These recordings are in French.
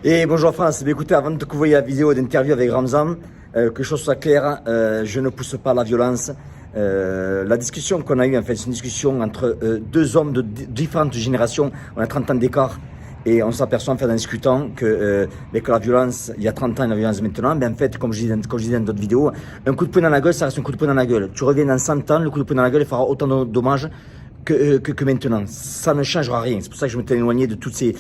Et bonjour France, écoutez, avant de couvrir la vidéo d'interview avec Ramzan, que les choses soient claires, je ne pousse pas la violence. La discussion qu'on a eue, en fait, c'est une discussion entre deux hommes de différentes générations, on a 30 ans d'écart, et on s'aperçoit en fait en discutant que la violence, il y a 30 ans et la violence maintenant, mais en fait, comme je disais dans d'autres vidéos, un coup de poing dans la gueule, ça reste un coup de poing dans la gueule. Tu reviens dans 100 ans, le coup de poing dans la gueule, il fera autant de dommages que maintenant. Ça ne changera rien. C'est pour ça que je m'étais éloigné de tous ces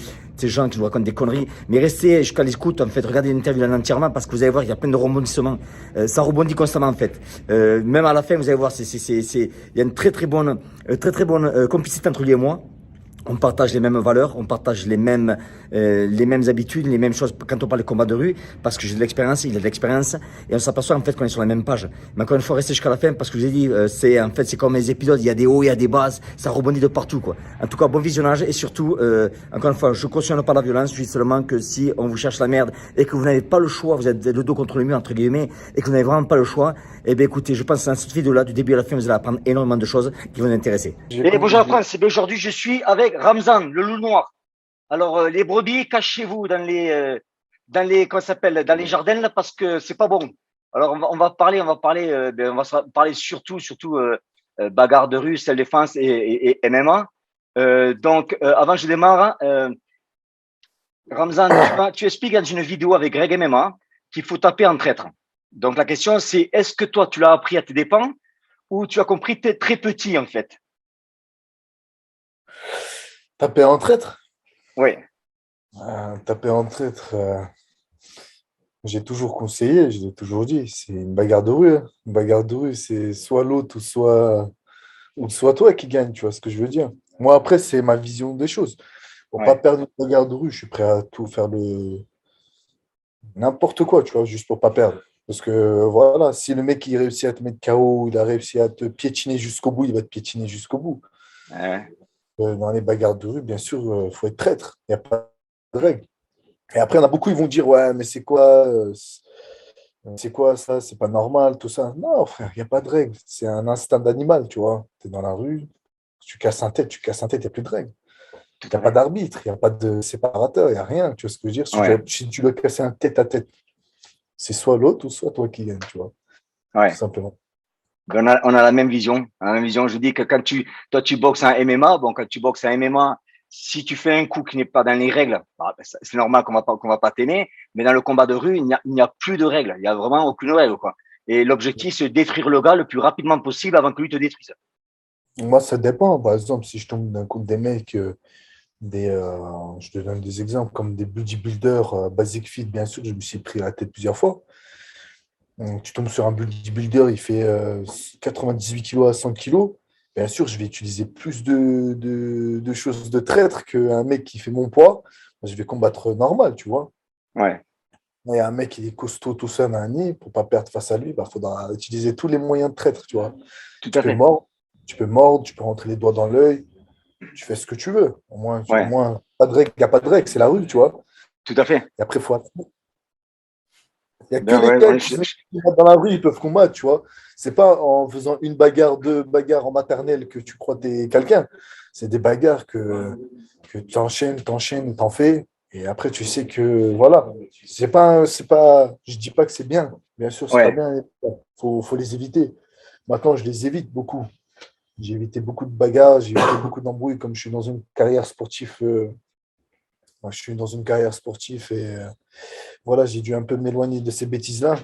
gens qui nous racontent des conneries. Mais restez jusqu'à l'écoute, en fait, regardez l'interview entièrement parce que vous allez voir, il y a plein de rebondissements. Ça rebondit constamment, en fait. Même à la fin, vous allez voir, il y a une très très bonne complicité entre lui et moi. On partage les mêmes valeurs, on partage les mêmes habitudes, les mêmes choses quand on parle de combat de rue, parce que j'ai de l'expérience, il a de l'expérience, et on s'aperçoit en fait qu'on est sur la même page. Mais encore une fois, restez jusqu'à la fin, parce que je vous ai dit, c'est comme les épisodes, il y a des hauts, il y a des bas, ça rebondit de partout, quoi. En tout cas, bon visionnage, et surtout, encore une fois, je cautionne pas la violence, je dis seulement que si on vous cherche la merde, et que vous n'avez pas le choix, vous êtes le dos contre le mur, entre guillemets, et que vous n'avez vraiment pas le choix, eh bien écoutez, je pense que dans cette vidéo-là, du début à la fin, vous allez apprendre énormément de choses qui vont vous intéresser. Et bonjour à France, aujourd'hui je suis avec Ramzan, le loup noir. Alors les brebis, cachez-vous comment ça s'appelle, dans les jardins là, parce que c'est pas bon. Alors on va parler surtout bagarre de rue, self défense et MMA. Avant que je démarre, Ramzan, tu expliques dans une vidéo avec Greg MMA qu'il faut taper en traître. Donc la question c'est, est-ce que toi tu l'as appris à tes dépens ou tu as compris très petit en fait? Taper en traître? Oui. Taper en traître, j'ai toujours conseillé, je l'ai toujours dit, c'est une bagarre de rue, hein. Une bagarre de rue, c'est soit l'autre ou soit toi qui gagne, tu vois ce que je veux dire. Moi, après, c'est ma vision des choses. Pour pas Ouais. perdre une bagarre de rue, je suis prêt à tout faire n'importe quoi, tu vois, juste pour pas perdre. Parce que voilà, si le mec il réussit à te mettre KO, il a réussi à te piétiner jusqu'au bout, il va te piétiner jusqu'au bout. Ouais. Dans les bagarres de rue, bien sûr, il faut être traître. Il n'y a pas de règle. Et après, il y en a beaucoup, ils vont dire, ouais, mais c'est quoi ça? C'est pas normal, tout ça. Non, frère, il n'y a pas de règle. C'est un instinct d'animal, tu vois. Tu es dans la rue, tu casses un tête, il n'y a plus de règle. Tout Il n'y a à pas fait. d'arbitre, il n'y a pas de séparateur, il n'y a rien. Tu vois ce que je veux dire? Ouais, Si tu dois casser un tête à tête, c'est soit l'autre ou soit toi qui gagne, tu vois, tout ouais. simplement. Ben, on a la même vision. La même vision. Je dis que toi, tu boxes en MMA. Bon, quand tu boxes en MMA, si tu fais un coup qui n'est pas dans les règles, bah, c'est normal qu'on va pas t'aimer. Mais dans le combat de rue, il n'y a plus de règles. Il n'y a vraiment aucune règle, quoi. Et l'objectif, c'est de détruire le gars le plus rapidement possible avant que lui te détruise. Moi, ça dépend. Par exemple, si je tombe d'un coup des mecs, je te donne des exemples comme des bodybuilders basic fit, bien sûr, je me suis pris la tête plusieurs fois. Tu tombes sur un bodybuilder, il fait 98 kilos à 100 kilos. Bien sûr, je vais utiliser plus de choses de traître qu'un mec qui fait mon poids. Moi, je vais combattre normal, tu vois. Ouais, Et un mec, il est costaud, tout ça, nani, pour pas perdre face à lui, il faudra utiliser tous les moyens de traître, tu vois. tout Tu à peux fait. mordre, tu peux mordre, tu peux rentrer les doigts dans l'œil, tu fais ce que tu veux. Au Ouais, moins, pas de règle, il n'y a pas de règle, c'est la rue, tu vois. tout à fait. Et après, il faut Il n'y a que Ben, les ouais, gars qui vont dans la rue, ils peuvent combattre, tu vois. C'est pas en faisant une bagarre, deux bagarres en maternelle que tu crois que t'es quelqu'un. C'est des bagarres que tu enchaînes, t'en fais. Et après, tu sais que, voilà. Je dis pas que c'est bien. Bien sûr, c'est pas ouais, bien. Faut les éviter. Maintenant, je les évite beaucoup. J'ai évité beaucoup de bagarres, j'ai évité beaucoup d'embrouilles, comme je suis dans une carrière sportive. Moi, je suis dans une carrière sportive et voilà, j'ai dû un peu m'éloigner de ces bêtises-là.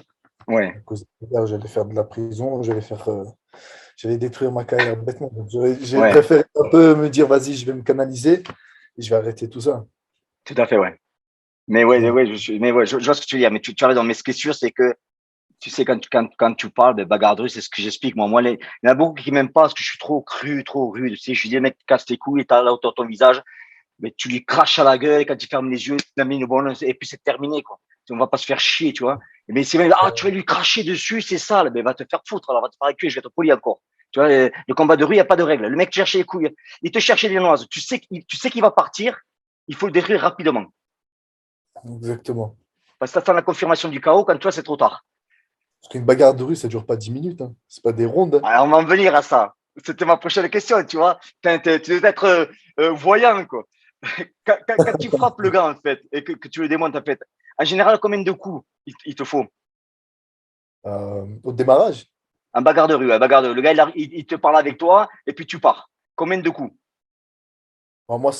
À ouais, cause de ça, j'allais faire de la prison, j'allais détruire ma carrière bêtement. Donc, j'ai ouais, préféré un peu me dire, vas-y, je vais me canaliser et je vais arrêter tout ça. tout à fait, ouais. Mais ouais, Donc, ouais, je vois ce que tu veux dire. Mais tu as raison. Mais ce qui est sûr, c'est que tu sais, quand tu parles de bagarre de rue, c'est ce que j'explique. Moi, il y en a beaucoup qui m'aiment pas parce que je suis trop cru, trop rude. Tu sais, je suis dis, mec, casse tes couilles, t'as la hauteur de ton visage, mais tu lui craches à la gueule et quand il ferme les yeux, tu mis une bonne, et puis c'est terminé, quoi. On va pas se faire chier, tu vois. Mais c'est même, ah, tu vas lui cracher dessus, c'est sale, mais va te faire foutre, alors va te faire écuyer, je vais te poli encore. Tu vois, le combat de rue, il n'y a pas de règle. Le mec cherchait les couilles, il te cherchait les noises. Tu sais qu'il va partir, il faut le détruire rapidement. exactement. Parce que ça sent la confirmation du chaos quand toi, c'est trop tard. Parce qu'une bagarre de rue, ça dure pas 10 minutes, hein. C'est pas des rondes, hein. Alors, on va en venir à ça. C'était ma prochaine question, tu vois. Tu devais être voyant, quoi. Quand tu frappes le gars, en fait, et que tu le démontes, en fait, en général, combien de coups il te faut? Au démarrage, Un bagarre de rue, un bagarre de rue. Le gars, il te parle avec toi, et puis tu pars. Combien de coups? moi,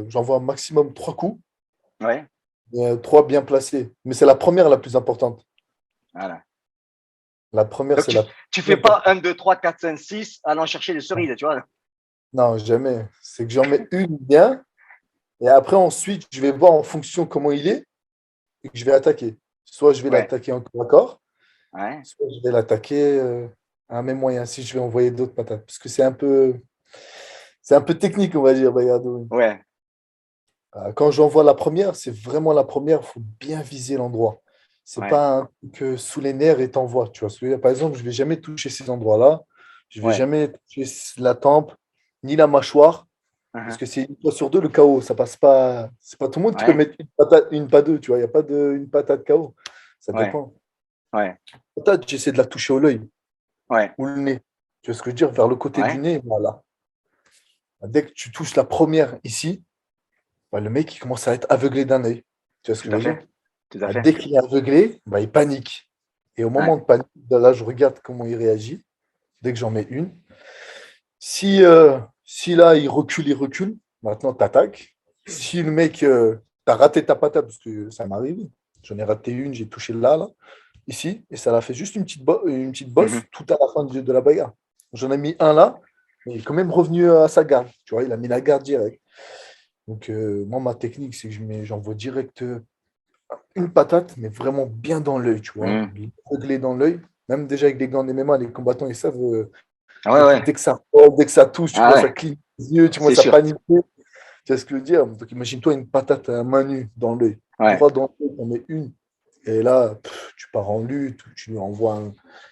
j'envoie un maximum 3 coups, Ouais, et, 3 bien placés. Mais c'est la première la plus importante. voilà. La première, Donc, c'est la tu plus fais pas importante. 1, 2, 3, 4, 5, 6, allant chercher les cerises, tu vois. Non, jamais. C'est que j'en mets une bien, et après, ensuite, je vais voir en fonction comment il est, et que je vais attaquer. Soit je vais Ouais, l'attaquer encore à corps, ouais, soit je vais l'attaquer à mes moyens, si je vais envoyer d'autres patates. Parce que c'est un peu technique, on va dire, Bayardo. ouais, Quand j'envoie la première, c'est vraiment la première, il faut bien viser l'endroit. C'est ouais, pas un truc sous les nerfs et t'envoies. Tu vois ce que je veux dire. Par exemple, je ne vais jamais toucher ces endroits-là. Je ne vais ouais. jamais toucher la tempe, ni la mâchoire. Parce Uh-huh. que c'est une fois sur deux le KO. Ça passe pas. C'est pas tout le monde qui peut Ouais, mettre une patate, une pas deux. Tu vois, il n'y a pas une patate KO. Ça ouais, dépend. ouais, Patate, j'essaie de la toucher au l'œil ouais, ou le nez. Tu vois ce que je veux dire? Vers le côté du ouais, nez, voilà. Dès que tu touches la première ici, bah, le mec il commence à être aveuglé d'un œil. Tu vois ce tout que je à veux fait, dire? tout à Bah, fait. dès qu'il est aveuglé, bah, il panique. Et au Ouais, moment de panique, là, je regarde comment il réagit. Dès que j'en mets une. Si là, il recule, il recule, maintenant, tu attaques. Si le mec, tu as raté ta patate, parce que ça m'arrive, j'en ai raté une, j'ai touché là, ici, et ça l'a fait juste une petite bosse mhm, tout à la fin de la bagarre. J'en ai mis un là, mais il est quand même revenu à sa garde. Tu vois, il a mis la garde direct. Donc, moi, ma technique, c'est que j'envoie direct une patate, mais vraiment bien dans l'œil, tu vois, mhm. réglé dans l'œil. Même déjà avec les gants des MMA, les combattants, ils savent Ouais, que ouais, dès que ça touche, tu ah commences à ouais, cligner les yeux, tu c'est commences à sûr. paniquer. Tu vois ce que je veux dire? Donc imagine-toi une patate à main nue dans l'œil, Ouais, droit dans l'œil, on met une. Et là, tu pars en lutte, tu lui envoies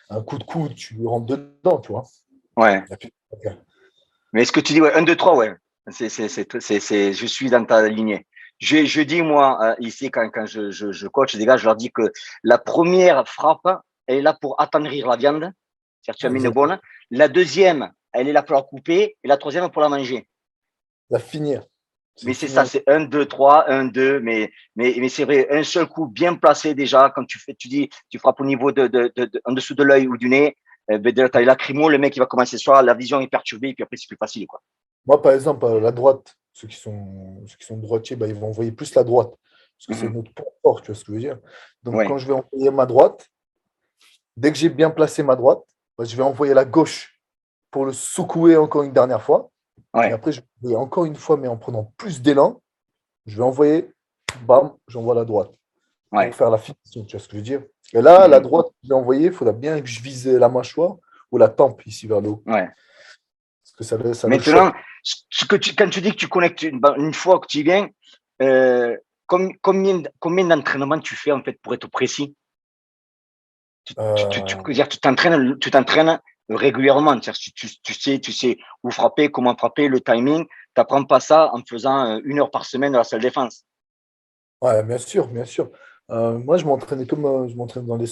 un coup de coude, tu lui rentres dedans, tu vois. ouais. Et puis, Mais ce que tu dis, ouais, 1, 2, 3, ouais. Je suis dans ta lignée. Je dis, moi, ici, quand je coach des gars, je leur dis que la première frappe, elle est là pour attendrir la viande. C'est-à-dire, tu as mis une exactement. bonne. La deuxième, elle est là pour la couper. Et la troisième, pour la manger. La finir. C'est Mais c'est ça, finir. c'est 1, 2, 3, 1, 2. Mais c'est vrai, un seul coup bien placé déjà. Quand tu dis, tu frappes au niveau en dessous de l'œil ou du nez, ben, tu as les lacrymos, le mec, il va commencer soit la vision est perturbée, et puis après, c'est plus facile, quoi. Moi, par exemple, la droite, ceux qui sont droitiers, bah, ils vont envoyer plus la droite. Parce que c'est Mhm. notre point fort, tu vois ce que je veux dire. Donc, quand Ouais, je vais envoyer ma droite, dès que j'ai bien placé ma droite, bah, je vais envoyer la gauche pour le secouer encore une dernière fois. Et ouais, après, je vais envoyer encore une fois, mais en prenant plus d'élan. Je vais envoyer, bam, j'envoie la droite pour ouais. faire la finition, tu vois ce que je veux dire. Et là, la Mhm. droite que je vais envoyer, il faudra bien que je vise la mâchoire ou la tempe ici vers le haut. Ouais. Parce que ça le Maintenant, choque. quand tu dis que tu connectes une fois que tu y viens, combien d'entraînements tu fais en fait pour être précis? Tu t'entraînes régulièrement. Tu sais où frapper, comment frapper, le timing. Tu n'apprends pas ça en faisant 1 heure par semaine dans la salle de défense. Ouais, bien sûr, bien sûr. Moi, je m'entraînais comme je m'entraîne dans les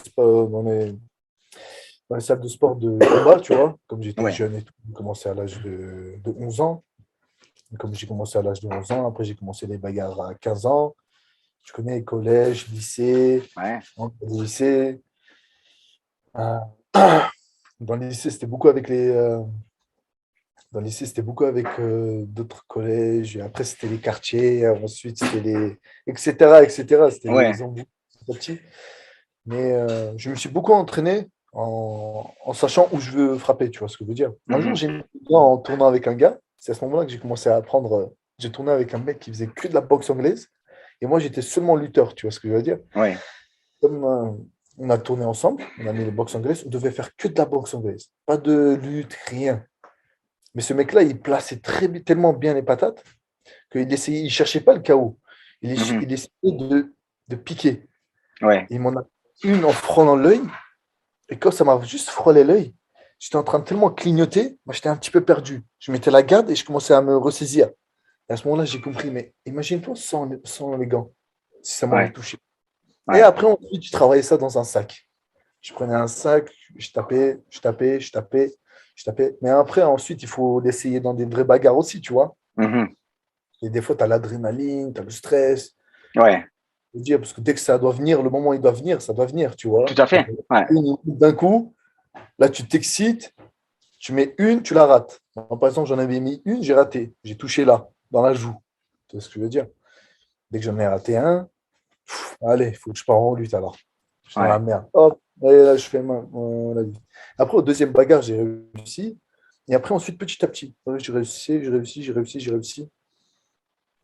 salles de sport de combat, tu vois. Comme j'étais Ouais, jeune et tout, j'ai commencé à l'âge de 11 ans. Comme j'ai commencé à l'âge de 11 ans, après j'ai commencé les bagarres à 15 ans. Je connais collège, lycée, ouais, entre les lycées. Euh, Dans le lycée, c'était beaucoup avec dans le lycée, c'était beaucoup avec d'autres collèges. Et après, c'était les quartiers. Ensuite, c'était etc., etc. C'était ouais. les embouts petits. Mais je me suis beaucoup entraîné en sachant où je veux frapper, tu vois ce que je veux dire. Un jour, Mhm. j'ai mis le doigt en tournant avec un gars. C'est à ce moment-là que j'ai commencé à apprendre. J'ai tourné avec un mec qui faisait que de la boxe anglaise. Et moi, j'étais seulement lutteur, tu vois ce que je veux dire. Ouais, Comme on a tourné ensemble, on a mis les boxe anglaise, on devait faire que de la boxe anglaise. Pas de lutte, rien. Mais ce mec-là, il plaçait tellement bien les patates qu'il essayait, il cherchait pas le chaos. mhm. Il essayait de piquer. Ouais, Il m'en a une en frôlant l'œil. Et quand ça m'a juste frôlé l'œil, j'étais en train de tellement clignoter, moi j'étais un petit peu perdu. Je mettais la garde et je commençais à me ressaisir. Et à ce moment-là, j'ai compris, mais imagine-toi sans les gants, si ça m'avait ouais, touché. Et ouais, après, ensuite, je travaillais ça dans un sac. Je prenais un sac, je tapais, je tapais, je tapais, je tapais. Mais après, ensuite, il faut l'essayer dans des vraies bagarres aussi, tu vois. mhm. Et des fois, tu as l'adrénaline, tu as le stress. Ouais, Je veux dire, parce que dès que ça doit venir, le moment où il doit venir, ça doit venir, tu tout vois. à fait. Ouais, D'un coup, là, tu t'excites, tu mets une, tu la rates. Moi, par exemple, j'en avais mis une, j'ai raté. J'ai touché là, dans la joue. Tu vois ce que je veux dire? Dès que j'en ai raté un, allez, il faut que je pars en lutte alors. Je suis dans la ouais. merde. Hop, et là, je fais la vie. Après, au deuxième bagarre, j'ai réussi. Et après, ensuite, petit à petit, ouais, j'ai réussi.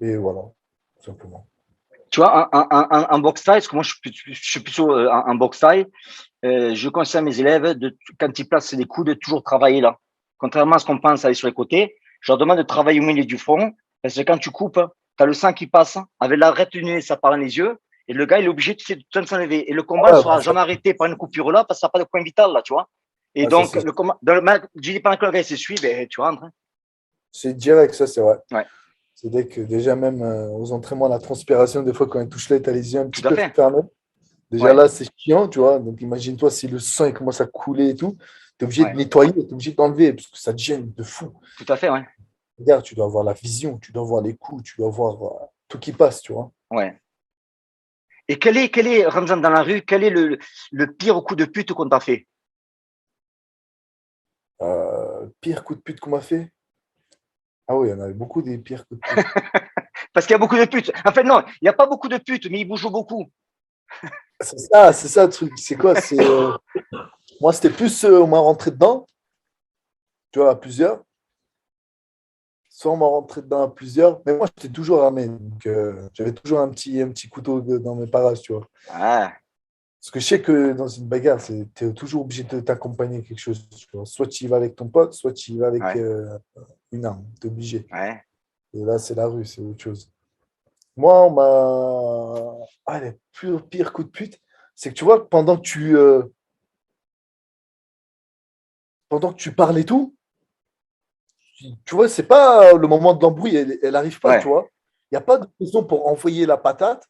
Et voilà, tout simplement. Tu vois, en boxe taille, parce que moi, je suis plutôt en boxe taille, je conseille à mes élèves, quand ils placent des coups, de toujours travailler là. Contrairement à ce qu'on pense aller sur les côtés, je leur demande de travailler au milieu du front, parce que quand tu coupes, tu as le sang qui passe, avec l'arrêt du nez, ça part dans les yeux, et le gars, il est obligé de tout s'enlever. Et le combat ne Ouais, sera jamais arrêté par une coupure là, parce que ça n'a pas de point vital là, tu vois. Et ça, donc, le combat, je dis pendant que le gars s'essuie, ben, tu rentres. Hein. c'est direct, ça, c'est vrai. Ouais, C'est dès que déjà, même aux entraînements, la transpiration, des fois, quand il touche là, tu as les yeux un petit tout à peu fait. fermés. Déjà Ouais, là, c'est chiant, tu vois. Donc imagine-toi si le sang il commence à couler et tout, tu es obligé de ouais, nettoyer, tu es obligé d'enlever, parce que ça te gêne de fou. tout à fait, ouais. Regarde, tu dois avoir la vision, tu dois voir les coups, tu dois voir tout qui passe, tu vois. Ouais. Et quel est, Ramzan, dans la rue, quel est le pire coup de pute qu'on t'a fait? Pire coup de pute qu'on m'a fait. Ah oui, il y en avait beaucoup des pires coups de pute. Parce qu'il y a beaucoup de putes. En fait, non, il n'y a pas beaucoup de putes, mais ils bougent beaucoup. C'est ça le truc. C'est quoi? Moi, c'était plus, on m'a rentré dedans, tu vois, à plusieurs. Soit on m'a rentré dedans à plusieurs, mais moi, j'étais toujours armé. Donc, j'avais toujours un petit couteau dans mes parages, tu vois. Ah, Parce que je sais que dans une bagarre, tu es toujours obligé de t'accompagner quelque chose. Tu vois. Soit tu y vas avec ton pote, soit tu y vas avec ouais, une arme. Tu es obligé. ouais, Et là, c'est la rue, c'est autre chose. Moi, on m'a. Ah, les pires coups de pute, c'est que tu vois, pendant que tu parles et tout, tu vois, c'est pas le moment de l'embrouille, elle arrive pas, tu ouais, vois. Il n'y a pas de raison pour envoyer la patate.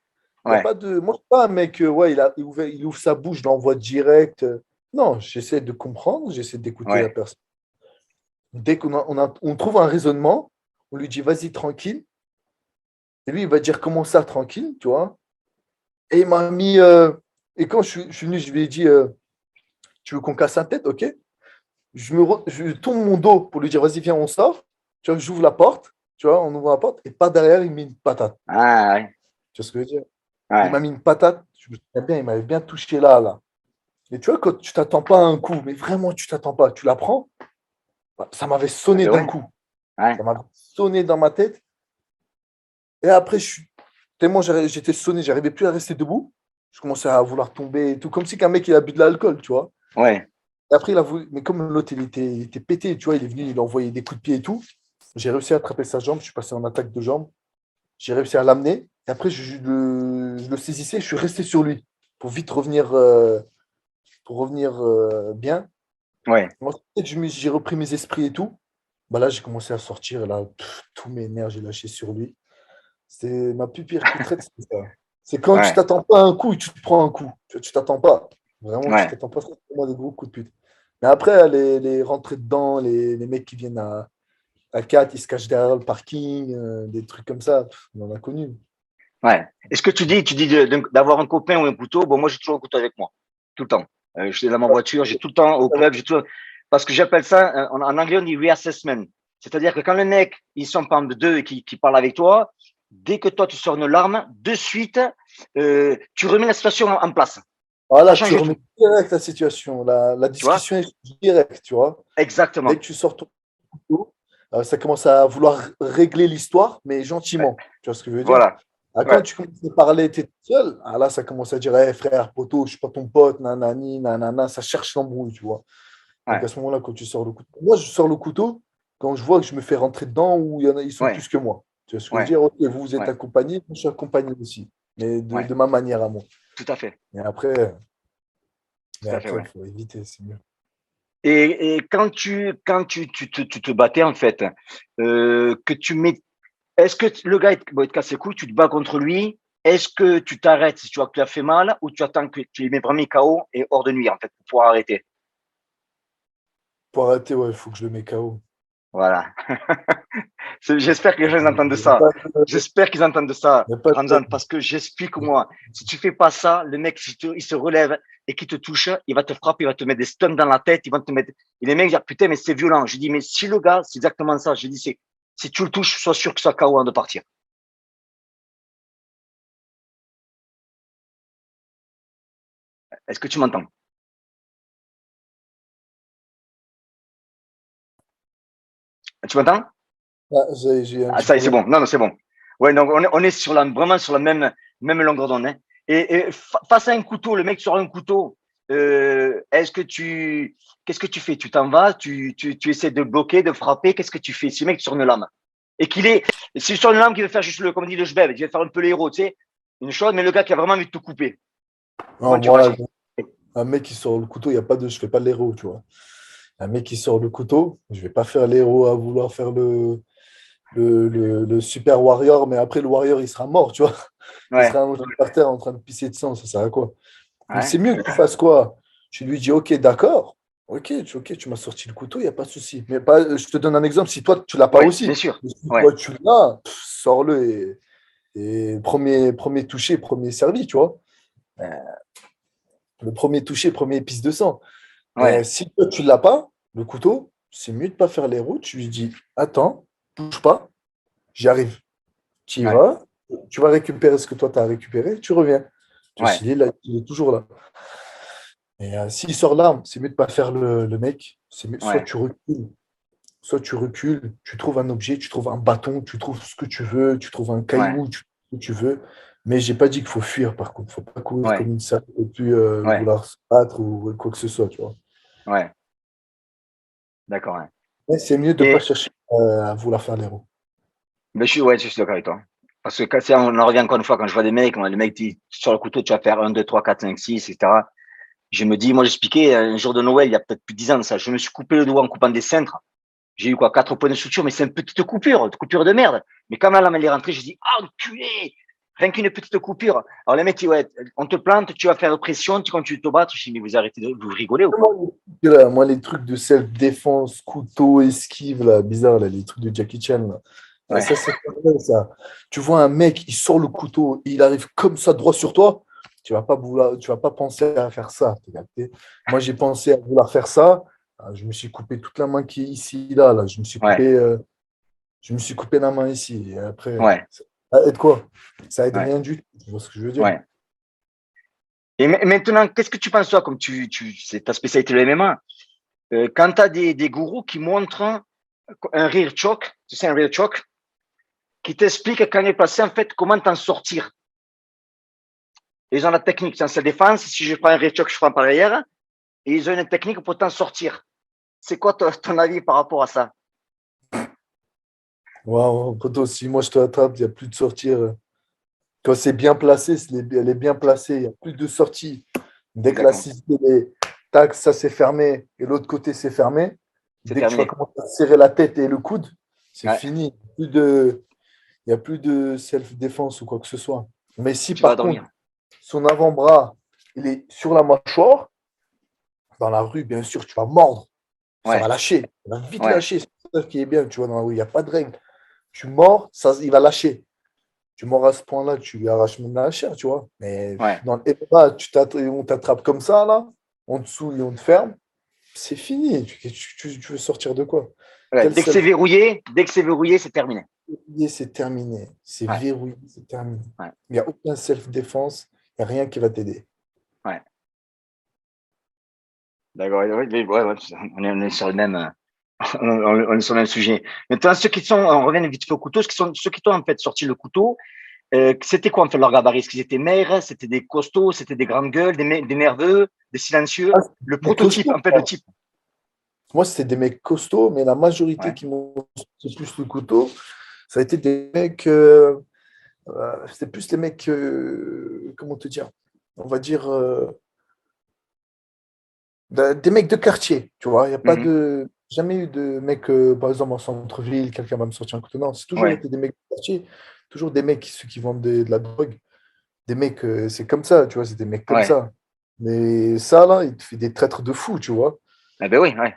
Il y a ouais, pas de. Moi, je suis pas un mec, ouais, il ouvre sa bouche, je l'envoie direct. Non, j'essaie de comprendre, j'essaie d'écouter la ouais, personne. Dès qu'on trouve un raisonnement, on lui dit vas-y tranquille. Et lui, il va dire comment ça tranquille, tu vois. Et il m'a mis. Et quand je suis venu, je lui ai dit tu veux qu'on casse la tête, ok. Je tourne mon dos pour lui dire vas-y, viens, on sort. Tu vois, j'ouvre la porte, tu vois, on ouvre la porte. Et pas derrière, il me met une patate. ah, ouais, Tu vois ce que je veux dire? Il ouais, m'a mis une patate, je me souviens bien, il m'avait bien touché là, là. Et tu vois, quand tu t'attends pas à un coup, mais vraiment, tu t'attends pas, tu la prends, bah, ça m'avait ça sonné fait d'un ouais, coup. ouais, Ça m'avait sonné dans ma tête. Et après, tellement j'étais sonné, j'arrivais plus à rester debout. Je commençais à vouloir tomber et tout, comme si qu'un mec il a bu de l'alcool, tu vois. ouais, Et après, il a voulu, mais comme l'autre il était pété, tu vois, il est venu, il a envoyé des coups de pied et tout. J'ai réussi à attraper sa jambe, je suis passé en attaque de jambe. J'ai réussi à l'amener. Et après, je le saisissais, je suis resté sur lui pour vite revenir bien. ouais. Ensuite, j'ai repris mes esprits et tout. Bah là, j'ai commencé à sortir et là, tous mes nerfs, j'ai lâché sur lui. C'est ma plus pire coup de traite, c'est ça. C'est quand tu Ouais, t'attends pas à un coup et tu te prends un coup. Tu t'attends pas. Vraiment, tu ouais, t'attends pas. C'est vraiment des gros coups de pute. Mais après, les rentrées dedans, les mecs qui viennent à 4, ils se cachent derrière le parking, des trucs comme ça, on en a connu. ouais. Est-ce que tu dis d'avoir un copain ou un couteau? Bon, moi, j'ai toujours un couteau avec moi, tout le temps. Je suis dans ma voiture, j'ai tout le temps au club, parce que j'appelle ça, en anglais, on dit reassessment. C'est-à-dire que quand le mec, ils sont par exemple deux et qui parlent avec toi, dès que toi, tu sors une larme, de suite, tu remets la situation en place. Ça Voilà, tu change tout, remets direct la situation. La tu vois? discussion est directe, tu vois. Dès Exactement. que tu sors ton couteau, ça commence à vouloir régler l'histoire, mais Ouais. gentiment. Tu vois ce que je veux dire? Voilà. Ah, quand Ouais. tu commences à parler, tu es tout seul, ah, là, ça commence à dire, hey, frère, poteau, je suis pas ton pote, nanani, nanana, ça cherche l'embrouille, tu vois. Donc Ouais. à ce moment-là, quand tu sors le couteau, moi, je sors le couteau quand je vois que je me fais rentrer dedans ou ils sont Ouais. plus que moi. Tu vois ce que je veux Ouais. dire? Ok, vous êtes Ouais. accompagné, moi, je suis accompagné aussi, mais de, Ouais. de ma manière à moi. Tout à fait. Mais après, mais Tout à fait, après, ouais. il faut éviter, c'est mieux. Et quand tu te battais, en fait, que tu mets, est-ce que le gars, bon, il te casse les couilles, tu te bats contre lui, est-ce que tu t'arrêtes si tu vois que tu as fait mal ou tu attends que tu les mets vraiment KO et hors de nuit, en fait, pour pouvoir arrêter? Pour arrêter, ouais, il faut que je le mette KO. Voilà. J'espère que les gens ils entendent Il n'y a ça. pas de, J'espère qu'ils entendent ça, il y a pas Ramzan, de- parce que j'explique moi. Si tu fais pas ça, le mec, il se relève et qu'il te touche, il va te frapper, il va te mettre des stuns dans la tête, il va te mettre. Et les mecs disent, putain, mais c'est violent. Je dis, mais si le gars, c'est exactement ça. Je dis, si tu le touches, sois sûr que ça KO avant de partir. Est-ce que tu m'entends? Tu m'entends? Ah, j'ai un Ah, petit ça y est, c'est problème. bon. Non, non, c'est bon. Ouais, donc on est sur vraiment sur la même longueur d'onde, hein. Et face à un couteau, le mec sort un couteau. Qu'est-ce que tu fais? Tu t'en vas, tu essaies de bloquer, de frapper. Qu'est-ce que tu fais? Si le mec sort une lame et c'est sur une lame qui veut faire juste comme on dit le jbeb, il veut faire un peu l'héros, tu sais, une chose, mais le gars qui a vraiment envie de te couper. Non, Comment tu moi, réagis? un mec qui sort le couteau, il y a pas de, je fais pas l'héros, tu vois. Un mec qui sort le couteau, je vais pas faire l'héros à vouloir faire le super warrior, mais après le warrior, il sera mort, tu vois. Il Ouais, sera allongé par terre en train de pisser de sang, ça sert à quoi? Donc ouais, c'est mieux que tu fasses quoi? Tu lui dis, ok, d'accord, ok, tu m'as sorti le couteau, il n'y a pas de souci. Mais pas, je te donne un exemple, si toi, tu l'as pas ouais, bien aussi, sûr. mais si Ouais, toi, tu l'as, sors-le et premier touché, premier servi, tu vois. Euh, Le premier touché, premier pisse de sang. Mais ouais, si toi, tu l'as pas, le couteau, c'est mieux de pas faire les routes. Tu lui dis, attends, bouge pas, j'y arrive. Tu y ouais, vas, tu vas récupérer ce que toi, tu as récupéré, tu reviens. Tu vois, ouais, s'il est là, il est toujours là. Et s'il sort l'arme, c'est mieux de pas faire le mec. C'est mieux, ouais, soit tu recules, tu trouves un objet, tu trouves un bâton, tu trouves ce que tu veux, tu trouves un ouais, caillou, tu trouves ce que tu veux. Mais j'ai pas dit qu'il faut fuir, par contre. Il faut pas courir ouais, comme une salle et puis ouais, vouloir se battre ou quoi que ce soit, tu vois. ouais. D'accord. Ouais. Mais c'est mieux de pas Et chercher à vouloir faire l'héros. mais ouais, je suis d'accord avec toi. Parce que on en revient encore une fois, quand je vois des mecs, le mec dit, sur le couteau, tu vas faire 1, 2, 3, 4, 5, 6, etc. Je me dis, moi, j'expliquais un jour de Noël, il y a peut-être plus de 10 ans de ça. Je me suis coupé le doigt en coupant des cintres. J'ai eu quoi, 4 points de suture, mais c'est une petite coupure de merde. Mais quand ma lame elle est rentrée, j'ai dit, ah, enculé! Rien qu'une petite coupure. Alors les mecs disent, ouais, on te plante, tu vas faire pression, tu continues de te battre. Je dis, mais vous arrêtez de vous rigoler ou quoi? Moi, les trucs de self-défense, couteau, esquive, là, bizarre, là, les trucs de Jackie Chan, là. Ouais, Ça, c'est pas vrai, ça. Tu vois un mec, il sort le couteau, il arrive comme ça, droit sur toi, tu vas pas penser à faire ça. T'as capté. Moi, j'ai pensé à vouloir faire ça. Je me suis coupé toute la main qui est ici, là. ouais, Je me suis coupé la main ici. Et après, ouais, ça aide quoi? Ça aide ouais, rien du tout. Tu vois ce que je veux dire? ouais. Et maintenant, qu'est-ce que tu penses, toi, comme c'est ta spécialité le MMA, quand tu as des gourous qui montrent un rear choke, tu sais, un rear choke, qui t'expliquent quand il est passé, en fait, comment t'en sortir. Ils ont la technique dans sa défense. Si je prends un rear choke, je prends par derrière. Et ils ont une technique pour t'en sortir. C'est quoi ton avis par rapport à ça? Waouh, poto, si moi je te attrape, il n'y a plus de sortir. Quand c'est bien placé, elle est bien placée, il n'y a plus de sortie. Dès que la Exactement. cible est tac, ça s'est fermé et l'autre côté s'est fermé, C'est dès que tu vas terminé. commencer à serrer la tête et le coude, c'est Ouais, fini. Il n'y a plus de self-défense ou quoi que ce soit. Mais si tu vas par contre, dormir. son avant-bras, il est sur la mâchoire, dans la rue, bien sûr, tu vas mordre. Ça va Ouais, lâcher. Ça va vite ouais, lâcher. C'est ça qui est bien, tu vois, dans la rue. Il n'y a pas de règle. Tu mords, ça, il va lâcher. Tu mords à ce point-là, tu lui arraches même la chair, tu vois. Mais ouais. dans le MMA, on t'attrape comme ça, là, en dessous et on te ferme, c'est fini. Tu veux sortir de quoi? Ouais. Quel Dès que c'est verrouillé, c'est terminé. self-défense, c'est terminé. C'est Ouais, verrouillé, c'est terminé. ouais, Il n'y a aucun self-défense, il n'y a rien qui va t'aider. ouais. D'accord. Ouais, ouais, ouais, ouais, on est sur le même, on est sur le même sujet. Maintenant, on revient vite fait au couteau, ceux qui t'ont en fait sorti le couteau, c'était quoi en fait leur gabarit? Est-ce qu'ils étaient maigres? C'était des costauds? C'était des grandes gueules? Des nerveux? Des silencieux? Ah, Le mais prototype, costaud. en fait, le type. Moi, c'était des mecs costauds, mais la majorité Ouais, qui m'ont sorti plus le couteau, ça a été des mecs. C'était plus les mecs. Comment te dire? On va dire. Des mecs de quartier, tu vois. Il n'y a pas mhm, de. Jamais eu de mecs, par exemple, en centre-ville, quelqu'un va me sortir un couteau. Non, c'est toujours ouais, été des mecs de quartier, toujours des mecs, ceux qui vendent de la drogue. Des mecs, c'est comme ça, tu vois, c'est des mecs comme ouais. ça. Mais ça, là, il te fait des traîtres de fou, tu vois. Eh ben oui, ouais,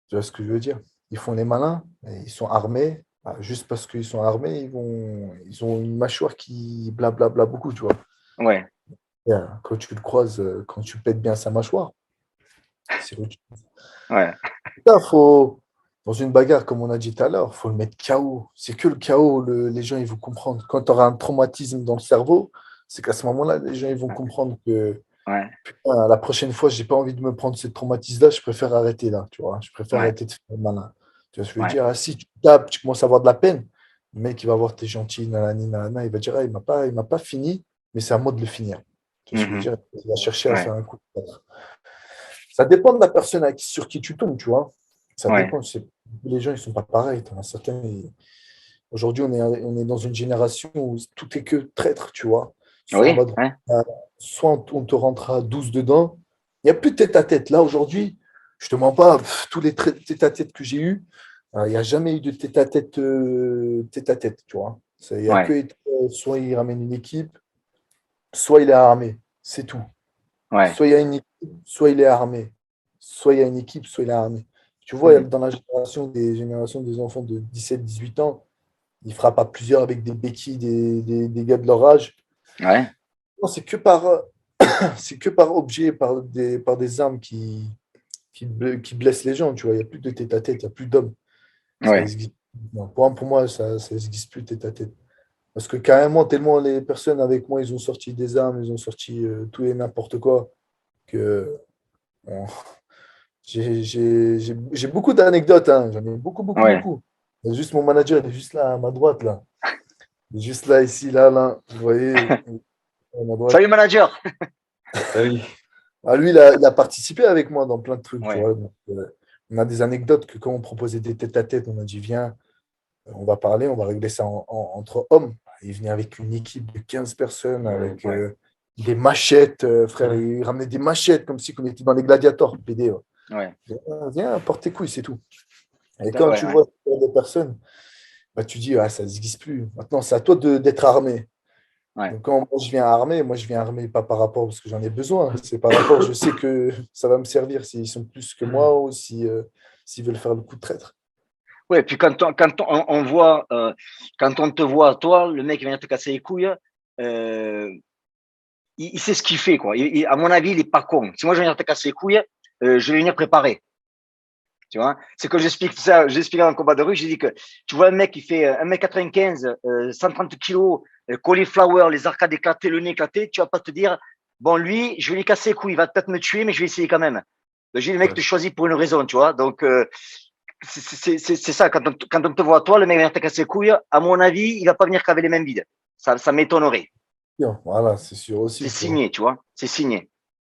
Tu vois ce que je veux dire? ils font les malins, et ils sont armés. Juste parce qu'ils sont armés, ils ont une mâchoire qui blablabla beaucoup, tu vois. Ouais, Et, quand tu le croises, quand tu pètes bien sa mâchoire, c'est autre chose. ouais, Là, faut, dans une bagarre, comme on a dit tout à l'heure, il faut le mettre KO. C'est que le KO, les gens ils vont comprendre. Quand tu auras un traumatisme dans le cerveau, c'est qu'à ce moment-là, les gens ils vont comprendre que ouais, la prochaine fois, j'ai pas envie de me prendre ce traumatisme-là, je préfère arrêter là, tu vois. Je préfère ouais, arrêter de faire le malin. Tu vois ce que je veux ouais. dire? Ah, si tu tapes, tu commences à avoir de la peine, le mec, il va voir t'es gentil, nanani, nanana, il va dire, ah, il m'a pas fini, mais c'est à moi de le finir. Tu vois ce que je veux Mhm. dire? Il va chercher à Ouais, faire un coup. Ça dépend de la personne sur qui tu tombes, tu vois. Ça ouais, dépend. Les gens, ils sont pas pareils. T'en as certains, aujourd'hui, on est dans une génération où tout est que traître, tu vois. Soit on oui, va ouais, soit on te rentrera 12 dedans. Il n'y a plus de tête à tête. Là, aujourd'hui, je te mens pas, tous les tête à tête que j'ai eu, il n'y a jamais eu de tête à tête, tu vois. Il y a ouais, que soit il ramène une équipe, soit il est armé. C'est tout. ouais. Soit il y a une équipe, soit il est armé. Soit il y a une équipe, soit il est armé. Tu vois, Mhm. dans la génération des enfants de 17 18 ans, ils frappent à plusieurs avec des béquilles, des gars de leur âge. Ouais, Non, c'est que par objet, par des armes qui blessent les gens, tu vois. Il n'y a plus de tête à tête, il n'y a plus d'hommes. Ça ouais, existe. Non, pour moi, ça n'existe plus tête à tête. Parce que carrément, tellement les personnes avec moi, ils ont sorti des armes, ils ont sorti tout et n'importe quoi, que bon, j'ai beaucoup d'anecdotes, hein. J'en ai beaucoup, beaucoup, ouais. beaucoup. Il y a juste mon manager, il est juste là, à ma droite, là. Il est juste là, ici, là, là. Vous voyez, à ma droite. Salut, manager. Ah oui. Ah, lui, il a participé avec moi dans plein de trucs, tu Ouais, vois. Donc, on a des anecdotes que quand on proposait des tête-à-tête, on a dit, viens, on va parler, on va régler ça entre hommes. Il venait avec une équipe de 15 personnes, avec ouais, des machettes, frère. Il ramenait des machettes comme si on était dans les gladiators, PD. Ouais. ouais, Viens, porte tes couilles, c'est tout. Et ouais, quand tu ouais, vois ce genre de personnes, bah, tu dis, ah, ça n'existe plus. Maintenant, c'est à toi d'être armé. ouais. Donc, quand moi, je viens armé pas par rapport parce que j'en ai besoin. C'est par rapport, je sais que ça va me servir s'ils sont plus que moi ou si, s'ils veulent faire le coup de traître. Ouais, puis on voit, quand on te voit, toi, le mec qui vient te casser les couilles, il sait ce qu'il fait, quoi. À mon avis, il est pas con. Si moi je viens te casser les couilles, je vais venir préparer. Tu vois, c'est que j'explique ça, j'explique dans le combat de rue, j'ai dit que tu vois un mec qui fait 1m95, 130 kilos, cauliflower, les arcades éclatées, le nez éclaté, tu vas pas te dire, bon, lui, je vais lui casser les couilles, il va peut-être me tuer, mais je vais essayer quand même. Donc, j'ai le mec Ouais. te choisit pour une raison, tu vois. Donc, c'est ça, quand on te voit, toi, le mec vient te casser les couilles, à mon avis, il va pas venir qu'avec les mains vides. Ça m'étonnerait. Bien, voilà, c'est sûr C'est aussi, tu vois. signé, tu vois. C'est signé.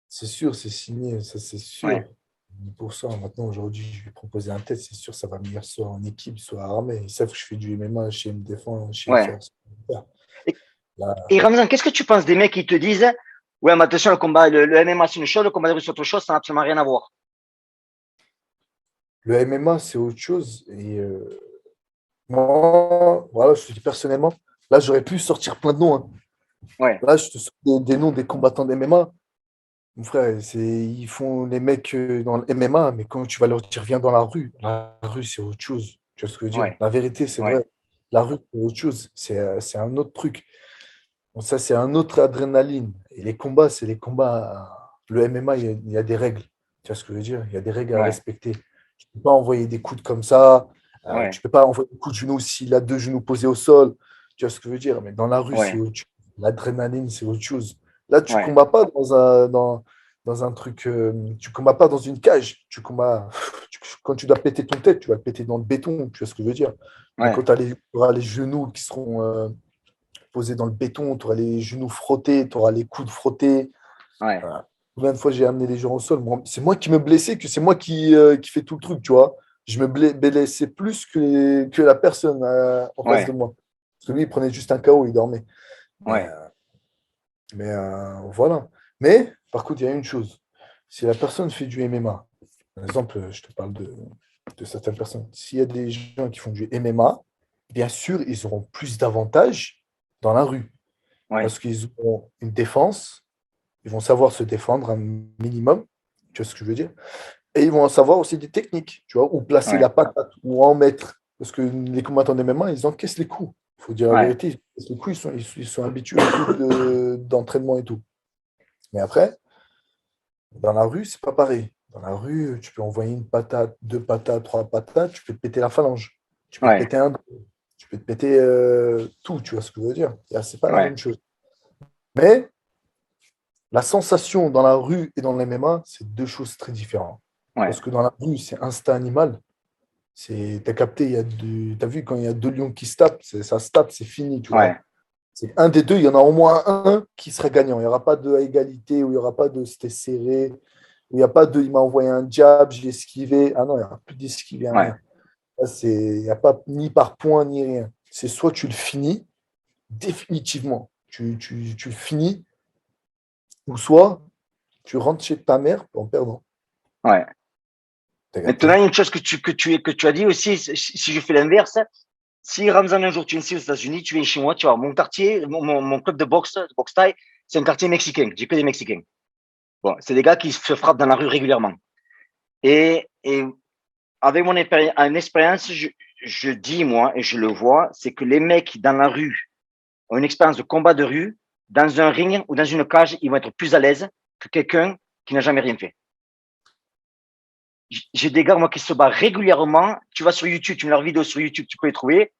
C'est sûr, c'est signé, ça c'est Ouais. sûr. Pour ça, maintenant, aujourd'hui, je vais proposer un test, c'est sûr, ça va venir soit en équipe, soit armé. Ils savent que je fais du MMA, je sais me défendre, je sais Ouais. faire ce qu'on veut faire. Et, Là, et Ramzan, qu'est-ce que tu penses des mecs qui te disent, ouais, mais attention, le MMA, c'est une chose, le combat de rue, c'est autre chose, ça n'a absolument rien à voir. le MMA, c'est autre chose. Et moi, voilà, je te dis personnellement, là, j'aurais pu sortir plein de noms, hein. Ouais, Là, je te sors des noms des combattants de MMA. Mon frère, ils font les mecs dans le MMA, mais quand tu vas leur dire viens dans la rue, c'est autre chose. Tu vois ce que je veux dire? ouais, La vérité, c'est ouais, vrai. La rue, c'est autre chose. C'est un autre truc. Donc ça, c'est un autre adrénaline. Et les combats, c'est les combats. Le MMA, il y a des règles. Tu vois ce que je veux dire? Il y a des règles à ouais, respecter. Tu ne peux pas envoyer des coudes comme ça. Tu ouais, ne peux pas envoyer des coups de genoux s'il a deux genoux posés au sol. Tu vois ce que je veux dire? Mais dans la rue, c'est ouais, autre chose. L'adrénaline, c'est autre chose. Là, tu ne ouais, combats pas dans un truc. Tu ne combats pas dans une cage. Tu combats. Quand tu dois péter ton tête, tu vas le péter dans le béton. Tu vois ce que je veux dire? Mais ouais, quand tu auras les genoux qui seront posé dans le béton, tu auras les genoux frottés, tu auras les coudes frottés. ouais, Voilà. Combien de fois j'ai amené les gens au sol? C'est moi qui me blessais, que c'est moi qui fais tout le truc, tu vois. Je me blessais plus que la personne en face de ouais, moi. Parce que lui, il prenait juste un KO, il dormait. Mais, ouais, euh, voilà. Mais, par contre, il y a une chose. Si la personne fait du MMA, par exemple, je te parle de certaines personnes. S'il y a des gens qui font du MMA, bien sûr, ils auront plus d'avantages dans la rue ouais, parce qu'ils ont une défense, ils vont savoir se défendre un minimum, tu vois ce que je veux dire, Et ils vont en savoir aussi des techniques, tu vois, où placer Ouais, la patate, où en mettre. Parce que les combattants de MMA, ils encaissent les coups. Il faut dire la ouais, vérité, ils encaissent les coups, ils sont habitués au coup d'entraînement et tout. Mais après, dans la rue, c'est pas pareil. Dans la rue, tu peux envoyer une patate, deux patates, trois patates, tu peux te péter la phalange. Tu peux te ouais, péter un dos. Tu peux te péter tout, tu vois ce que je veux dire. C'est pas la ouais, même chose. Mais la sensation dans la rue et dans le MMA, c'est deux choses très différentes. ouais, Parce que dans la rue, c'est instinct animal. T'as capté, t'as vu quand il y a deux lions qui se tapent, ça se tape, c'est fini, tu vois. ouais, C'est un des deux, il y en a au moins un qui sera gagnant. Il n'y aura pas de égalité, ou il n'y aura pas de c'était serré, où il n'y a pas de il m'a envoyé un jab, j'ai esquivé. Ah non, il n'y aura plus d'esquiver, ouais. rien. Là, il n'y a pas ni par point, ni rien. C'est soit tu le finis, définitivement, tu le finis, ou soit tu rentres chez ta mère en perdant. Ouais. T'as Maintenant, il capté? y a une chose que tu as dit aussi, si je fais l'inverse, si Ramzan un jour tu viens ici aux États-Unis, tu viens chez moi, tu vois, mon quartier, mon club de boxe thaï, c'est un quartier mexicain. J'ai que des Mexicains. Bon, c'est des gars qui se frappent dans la rue régulièrement. Et avec mon expérience, je dis, moi, et je le vois, c'est que les mecs dans la rue ont une expérience de combat de rue, dans un ring ou dans une cage, ils vont être plus à l'aise que quelqu'un qui n'a jamais rien fait. J'ai des gars, moi, qui se battent régulièrement. Tu vas sur YouTube, tu mets leurs vidéos sur YouTube, tu peux les trouver.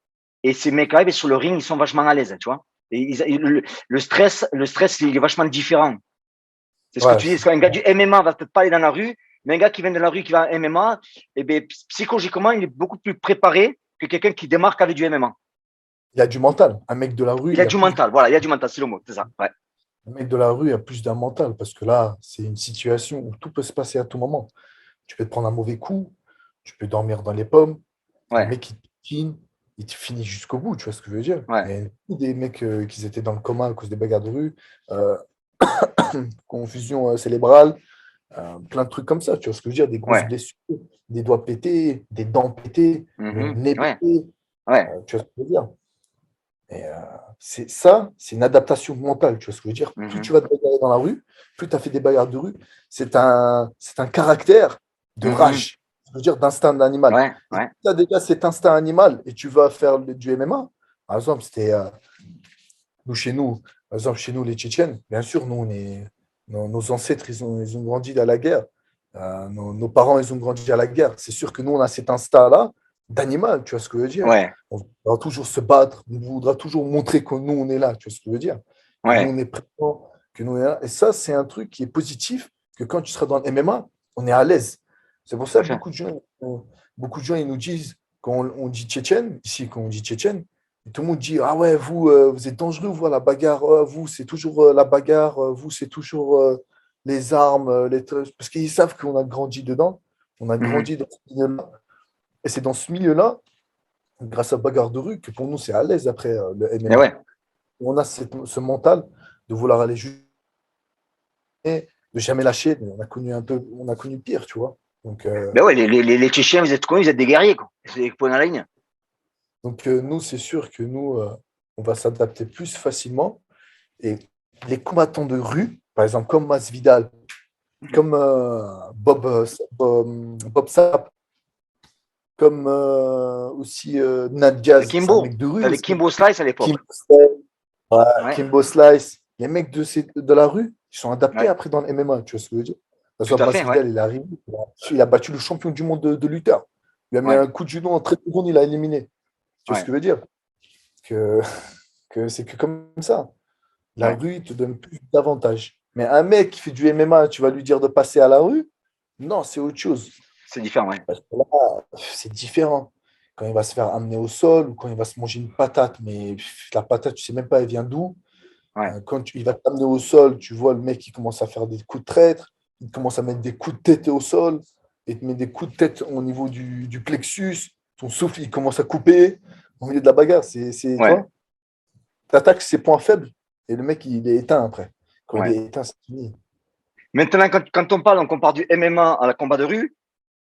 Et ces mecs-là, sur le ring, ils sont vachement à l'aise, tu vois. Et le stress, il est vachement différent. C'est ce que Ouais, tu dis. Parce qu'un gars du MMA va peut-être pas aller dans la rue, mais un gars qui vient de la rue, qui va à MMA, eh bien, psychologiquement, il est beaucoup plus préparé que quelqu'un qui démarque avec du MMA. il y a du mental. Un mec de la rue, Il il a y a du plus mental. Voilà, il y a du mental, c'est le mot. C'est ça. Ouais. Un mec de la rue a plus d'un mental parce que là, c'est une situation où tout peut se passer à tout moment. Tu peux te prendre un mauvais coup, tu peux dormir dans les pommes, le Ouais. mec il te piquine, il te finit jusqu'au bout, tu vois ce que je veux dire? Ouais. Il y a beaucoup des mecs qui étaient dans le coma à cause des bagarres de rue, euh, confusion cérébrale, plein de trucs comme ça, tu vois ce que je veux dire? Des grosses Ouais. blessures, des doigts pétés, des dents pétées, le Mhm. nez Ouais. pété, Ouais. tu vois ce que je veux dire? Et c'est ça, c'est une adaptation mentale, tu vois ce que je veux dire. Plus tu Mhm. vas te bagarrer dans la rue, plus tu as fait des bagarres de rue, c'est un caractère de Mhm. rage, je veux dire d'instinct animal. Ouais. Et si Ouais. tu as déjà cet instinct animal et tu vas faire du MMA, par exemple, nous chez nous, par exemple chez nous les Tchétchènes, bien sûr, nous nos ancêtres, ils ont grandi à la guerre. Nos parents, ils ont grandi à la guerre. C'est sûr que nous, on a cet instinct-là d'animal, tu vois ce que je veux dire? Ouais. On voudra toujours se battre, on voudra toujours montrer que nous, on est là, tu vois ce que je veux dire? Que nous, Ouais. on est présent, que nous, on est là. Et ça, c'est un truc qui est positif, que quand tu seras dans le MMA, on est à l'aise. C'est pour Tout ça à que fait. beaucoup de gens, ils nous disent, quand on dit tchétchène, ici, quand on dit tchétchène, et tout le monde dit, ah ouais, vous, vous êtes dangereux, vous, à la bagarre, vous, c'est toujours la bagarre, vous, c'est toujours les armes, parce qu'ils savent qu'on a grandi dedans, on a Mhm. grandi dans ce milieu-là. Et c'est dans ce milieu-là, grâce à bagarre de rue, que pour nous, c'est à l'aise après le Et MMA. ouais. On a ce mental de vouloir aller juste, de jamais lâcher. Mais on a connu pire, tu vois. Donc, Ben ouais, les Tchétchèens, vous êtes quoi? Vous êtes des guerriers, quoi. C'est des points dans la ligne. nous, c'est sûr que nous, on va s'adapter plus facilement. Et les combattants de rue, par exemple, comme Masvidal, Mhm. comme Bob Sapp, comme aussi Nate Diaz, c'est un Kimbo. mec de rue T'avais aussi. Kimbo Slice à l'époque. Kimbo Slice, ouais, Ouais. Kimbo Slice, les mecs de la rue, ils sont adaptés Ouais. après dans le MMA, tu vois ce que je veux dire? Par Tout exemple, à fait, ouais. Masvidal, il est arrivé, il a battu le champion du monde de lutteur. Il a mis Ouais. un coup de judo en 30 secondes, il a éliminé. Tu vois ce Ouais. que je veux dire? Que, que c'est que comme ça. La Ouais. rue, il te donne plus d'avantages. Mais un mec qui fait du MMA, tu vas lui dire de passer à la rue? Non, c'est autre chose. C'est différent, ouais. Parce que là, c'est différent. Quand il va se faire amener au sol ou quand il va se manger une patate, mais la patate, tu sais même pas elle vient d'où. Ouais. Quand il va t'amener au sol, tu vois le mec qui commence à faire des coups de traître, il commence à mettre des coups de tête au sol, et te met des coups de tête au niveau du plexus, ton souffle, il commence à couper au milieu de la bagarre. Tu Ouais. vois, t'attaques ses points faibles et le mec, il est éteint après. Quand il Ouais. est éteint, c'est fini. Maintenant, quand on compare du MMA à la combat de rue,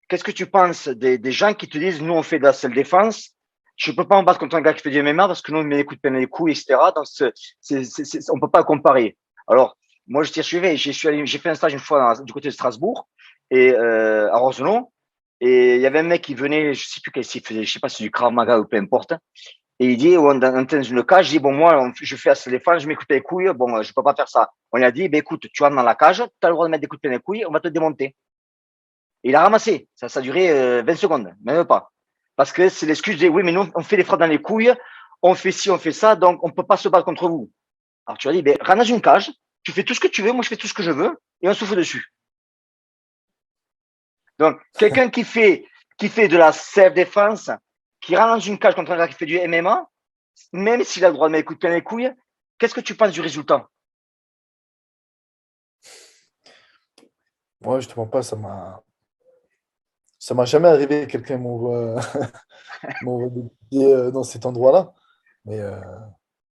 qu'est-ce que tu penses des gens qui te disent, nous, on fait de la self-défense, je ne peux pas me battre contre un gars qui fait du MMA parce que nous, on met les coups de peine les coups, etc. Donc, on ne peut pas comparer. Alors, moi, je t'ai suivi, j'ai fait un stage une fois du côté de Strasbourg et à Rosenau. Et il y avait un mec qui venait, je sais plus qu'est-ce qu'il faisait, je sais pas si c'est du Krav Maga ou peu importe. Et il dit, on est dans une cage, je dis, bon, moi, je fais assez les fans, je m'écoute les couilles, bon, je peux pas faire ça. On lui a dit, ben, écoute, tu rentres dans la cage, tu as le droit de mettre des coups de pied dans les couilles, on va te démonter. Et il a ramassé. Ça a duré 20 secondes, même pas. Parce que c'est l'excuse de, oui, mais nous, on fait les frappes dans les couilles, on fait ci, on fait ça, donc on peut pas se battre contre vous. Alors tu as dit, ben, rentre dans une cage, tu fais tout ce que tu veux, moi je fais tout ce que je veux, et on se fout dessus. Donc, quelqu'un qui fait de la self-défense, qui rentre dans une cage contre un gars qui fait du MMA, même s'il a le droit de mettre coups de pied dans les couilles, qu'est-ce que tu penses du résultat? Moi, je te mens pas, ça m'a jamais arrivé que quelqu'un m'envoie m'envoie des pieds, dans cet endroit-là. Mais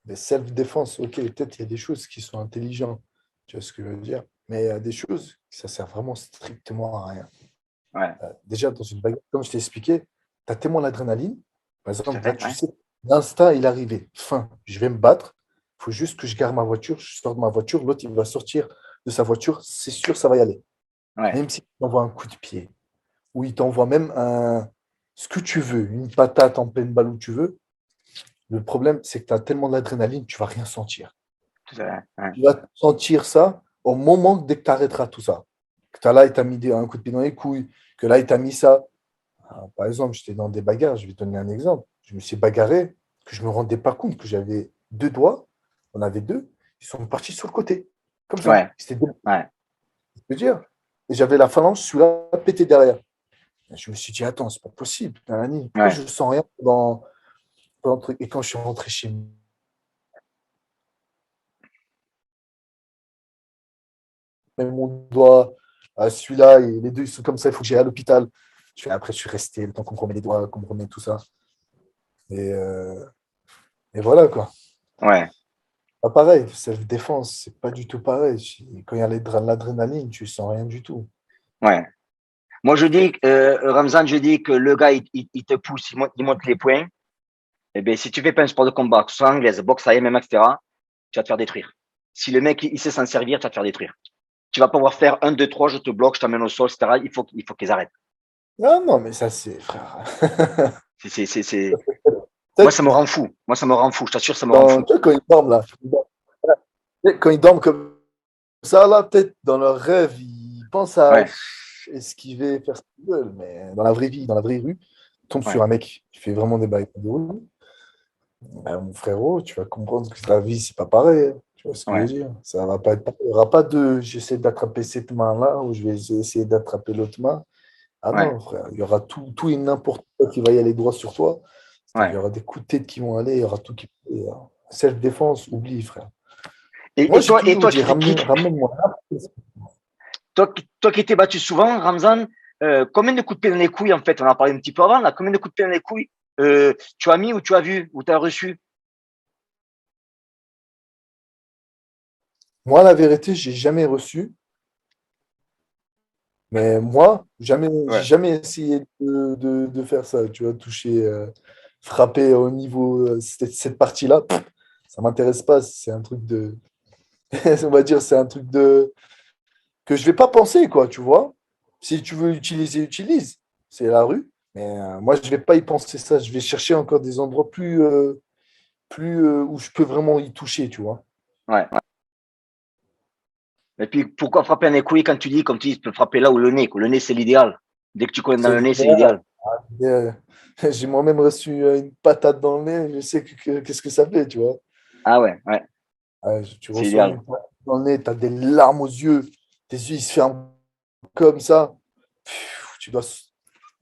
des self-défense, ok, peut-être il y a des choses qui sont intelligentes, tu vois ce que je veux dire. Mais il y a des choses, ça sert vraiment strictement à rien. Ouais, Déjà, dans une bagarre, comme je t'ai expliqué, tu as tellement l'adrénaline. Par tout à exemple, là, fait, tu ouais. sais, l'instinct, il est arrivé. Fin, je vais me battre. Il faut juste que je garde ma voiture. Je sors de ma voiture. L'autre, il va sortir de sa voiture. C'est sûr, ça va y aller. Ouais, Même s'il t'envoie un coup de pied ou il t'envoie même ce que tu veux, une patate en pleine balle où tu veux. Le problème, c'est que tu as tellement d'adrénaline, tu ne vas rien sentir. tout à fait, ouais. Tu vas sentir ça au moment dès que tu arrêteras tout ça. Que tu as là, il t'a mis un coup de pied dans les couilles, que là, il t'a mis ça. Ah, par exemple, j'étais dans des bagarres, je vais te donner un exemple. Je me suis bagarré, que je ne me rendais pas compte que j'avais deux doigts, on avait deux, ils sont partis sur le côté, comme ça. Ouais, C'était deux, ouais. je peux dire. Et j'avais la phalange, celui-là, pété derrière. Et je me suis dit, attends, c'est pas possible. Nanani. Pourquoi Ouais. je ne sens rien dans le truc. Et quand je suis rentré chez moi, même mon doigt, celui-là, et les deux, ils sont comme ça, il faut que j'aille à l'hôpital. Après, je suis resté le temps qu'on me remet les doigts, qu'on me remet tout ça. Et, euh, et voilà, quoi. Ouais, Pas pareil, self-défense, c'est pas du tout pareil. Quand il y a l'adrénaline, tu sens rien du tout. ouais. Moi, je dis, Ramzan, je dis que le gars, il te pousse, il monte les points. Eh bien, si tu fais pas un sport de combat, que ce soit anglaise, boxe, MMA, etc., tu vas te faire détruire. Si le mec, il sait s'en servir, tu vas te faire détruire. Tu vas pouvoir faire un, deux, trois, je te bloque, je t'amène au sol, etc. Il faut qu'ils arrêtent. Non, non, mais ça, c'est, frère. Moi, Peut-être ça me rend fou. Moi, ça me rend fou. Je t'assure, ça me rend quand, fou. tu vois, quand ils dorment, là, quand ils dorment comme ça, là, peut-être dans leur rêve, ils pensent à Ouais, esquiver, faire ce qu'ils veulent, mais dans la vraie vie, dans la vraie rue, tu tombes sur ouais, un mec qui fait vraiment des bails de rue, ben, mon frérot, tu vas comprendre que la vie, c'est pas pareil, hein. Tu vois ce que je veux ouais, dire? Ça va pas être pareil. Il n'y aura pas de j'essaie d'attraper cette main-là ou je vais essayer d'attraper l'autre main. Ah ouais, non, frère, il y aura tout et n'importe quoi qui va y aller droit sur toi. Il y ouais. aura des coups de tête qui vont aller, il y aura tout qui. Self-défense, oublie, frère. Et, Moi, et j'ai toi, et toujours toi, dit, ramène-moi. toi qui t'es battu souvent, Ramzan, combien de coups de pied dans les couilles, en fait, on en a parlé un petit peu avant, là, combien de coups de pied dans les couilles tu as mis ou tu as vu ou tu as reçu? Moi, la vérité, j'ai jamais reçu, mais moi, j'ai Ouais, jamais essayé de faire ça, tu vois, toucher, frapper au niveau, cette partie-là, ça m'intéresse pas, c'est un truc de, on va dire, c'est un truc que je vais pas penser, quoi, tu vois. Si tu veux utiliser, utilise, c'est la rue, mais moi, je vais pas y penser ça, je vais chercher encore des endroits où je peux vraiment y toucher, tu vois. ouais. Et puis, pourquoi frapper dans les couilles quand tu dis, comme tu dis, tu peux frapper là où le nez, quoi. Le nez, c'est l'idéal. Dès que tu connais dans C'est le nez, c'est l'idéal. l'idéal. Euh, j'ai moi-même reçu une patate dans le nez, je sais qu'est-ce que ça fait, tu vois. Ah ouais, ouais, Tu c'est reçois l'idéal. une patate dans le nez, tu as des larmes aux yeux, tes yeux ils se ferment comme ça. Tu dois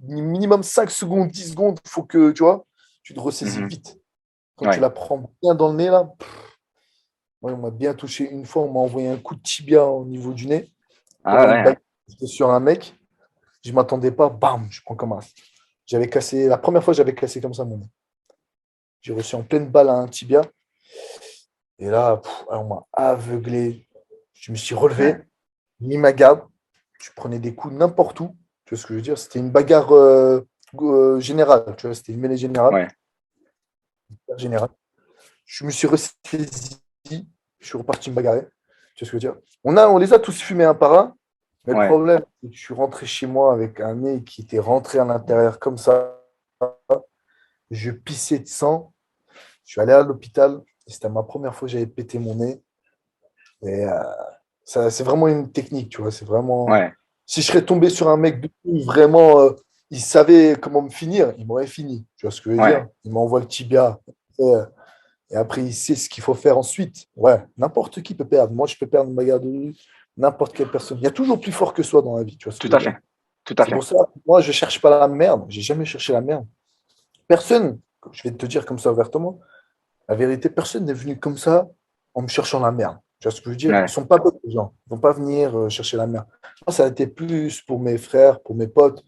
minimum 5 secondes, 10 secondes, il faut que tu vois, tu te ressaisis Mhm. vite. Quand tu Ouais. la prends bien dans le nez, là, moi, on m'a bien touché une fois, on m'a envoyé un coup de tibia au niveau du nez Ah pendant ouais, une ouais. bagarre. J'étais sur un mec, je ne m'attendais pas, bam, je prends comme un. J'avais cassé, la première fois, j'avais cassé comme ça mon nez. J'ai reçu en pleine balle un tibia. Et là, on m'a aveuglé. Je me suis Ouais, relevé, mis ma garde. Je prenais des coups n'importe où. Tu vois ce que je veux dire? C'était une bagarre générale. Tu vois, c'était une mêlée générale. ouais. générale. Je me suis ressaisi. Je suis reparti me bagarrer. Tu vois ce que je veux dire? On les a tous fumés un par un. Mais le Ouais. problème, c'est que je suis rentré chez moi avec un nez qui était rentré à l'intérieur comme ça. Je pissais de sang. Je suis allé à l'hôpital. Et c'était ma première fois que j'avais pété mon nez. Et ça, c'est vraiment une technique, tu vois. C'est vraiment. Ouais. Si je serais tombé sur un mec de fou, vraiment, il savait comment me finir, il m'aurait fini. Tu vois ce que je veux Ouais. dire? Il m'envoie le tibia. Et après, il sait ce qu'il faut faire ensuite. Ouais, n'importe qui peut perdre. Moi, je peux perdre une bagarre de rue, n'importe quelle personne. Il y a toujours plus fort que soi dans la vie, tu vois ce Tout que je à veux dire? fait. Tout à C'est fait. pour ça, moi, je cherche pas la merde. J'ai jamais cherché la merde. Personne, je vais te dire comme ça ouvertement, la vérité, personne n'est venu comme ça en me cherchant la merde. Tu vois ce que je veux dire? Ils Ouais. sont pas bêtes, les gens. Ils vont pas venir chercher la merde. Moi, ça a été plus pour mes frères, pour mes potes,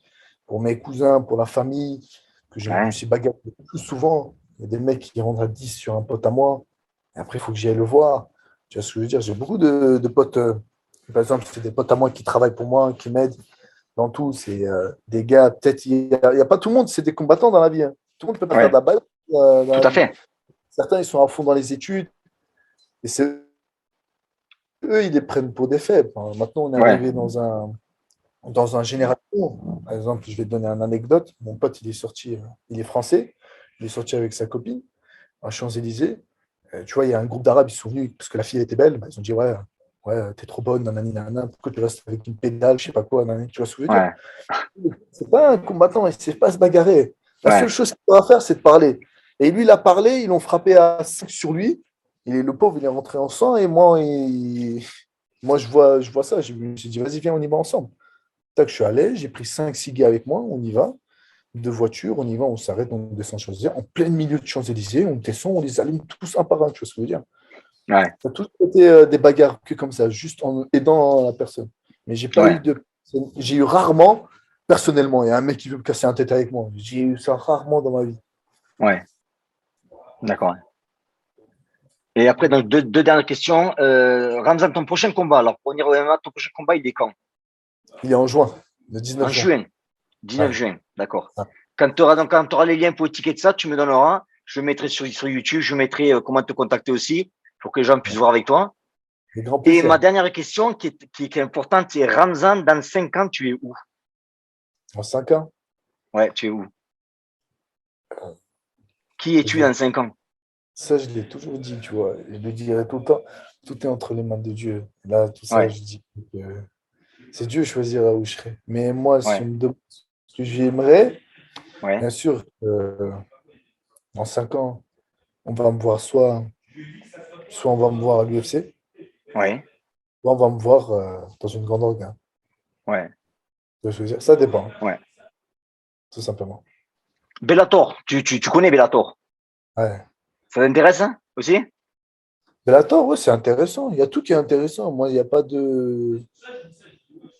pour mes cousins, pour la famille, que je me Ouais. suis bagarré le plus souvent. Il y a des mecs qui rentrent à 10 sur un pote à moi. Et après, il faut que j'aille le voir. Tu vois ce que je veux dire? J'ai beaucoup de potes. Par exemple, c'est des potes à moi qui travaillent pour moi, qui m'aident dans tout. C'est des gars, peut-être, il y a pas tout le monde, c'est des combattants dans la vie, hein. Tout le monde ne peut pas faire de Ouais. la balle dans Tout la à vie. fait. Certains, ils sont à fond dans les études. Et c'est eux, ils les prennent pour des faits. Enfin, maintenant, on est Ouais. arrivé dans un génération. Par exemple, je vais te donner une anecdote. Mon pote, il est sorti, il est français. Il est sorti avec sa copine à Champs-Élysées. Tu vois, il y a un groupe d'Arabes, ils sont venus parce que la fille était belle. Bah, ils ont dit, ouais, ouais, t'es trop bonne, nanani, nanana. Pourquoi tu restes avec une pédale, je sais pas quoi, nanani. Tu vois ce que je veux dire? Ouais. C'est pas un combattant, il ne sait pas se bagarrer. La seule Ouais. chose qu'il doit faire, c'est de parler. Et lui, il a parlé, ils l'ont frappé à 5 sur lui. Et le pauvre, il est rentré en sang. Et moi je vois ça. J'ai dit, vas-y, viens, on y va ensemble. Tac, je suis allé, j'ai pris 5 gars avec moi, on y va. Deux voitures, on y va, on s'arrête, on descend Champs-Élysées. En plein milieu de Champs-Élysées, on descend, on les allume tous un par un. Tu vois ce que je veux dire? Ouais. Ça a tous été des bagarres que comme ça, juste en aidant la personne. Mais j'ai pas eu Ouais. de. J'ai eu rarement, personnellement, il y a un mec qui veut me casser un tête avec moi. J'ai eu ça rarement dans ma vie. Ouais. D'accord. Et après, donc, deux dernières questions. Ramzan, ton prochain combat, alors pour venir au MMA, ton prochain combat, il est quand? Il est en juin, le En 19 juin. juin. 19 Ouais. juin, d'accord. Ouais. Quand tu auras les liens pour étiqueter ça, tu me donneras. Je le mettrai sur YouTube, je mettrai comment te contacter aussi pour que les gens puissent voir avec toi. Avec grand Et ma plaisir. dernière question qui est importante, c'est Ramzan, dans 5 ans, tu es où? En 5 ans, Ouais, tu es où? euh, Qui es-tu dans 5 ans? ça, je l'ai toujours dit, tu vois. Je le dirai tout le temps. Tout est entre les mains de Dieu. Là, tout ça, Ouais, je dis que c'est Dieu choisira où je serai. Mais moi, si on ouais, me demande ce que j'aimerais, ouais, bien sûr, dans 5 ans, on va me voir soit on va me voir à l'UFC, ouais, soit on va me voir dans une grande organe. ouais, Ça dépend, ouais. tout simplement. Bellator, tu connais Bellator? Ouais. Ça t'intéresse hein, aussi? Bellator, ouais, c'est intéressant. Il y a tout qui est intéressant. Moi, il n'y a pas de.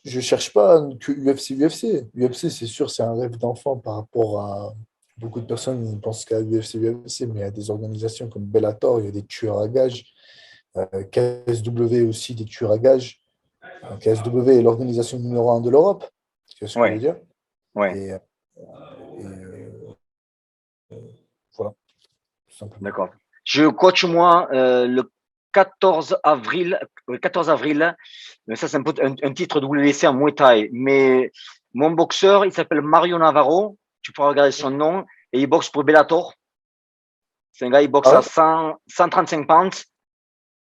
Je cherche pas que UFC, UFC. UFC, c'est sûr, c'est un rêve d'enfant par rapport à beaucoup de personnes qui pensent qu'à UFC, UFC, mais il y a des organisations comme Bellator, il y a des tueurs à gages. KSW aussi, des tueurs à gages. KSW est l'organisation numéro un de l'Europe. Tu vois ce que je veux Ouais, dire? ouais, Et, voilà, tout simplement. d'accord. Je coach moi le 14 avril, le 14 avril, mais ça c'est un titre WC en Muay Thai, mais mon boxeur, il s'appelle Mario Navarro, tu pourras regarder son nom, et il boxe pour Bellator. C'est un gars, il boxe Ah à ouais? 135 pounds,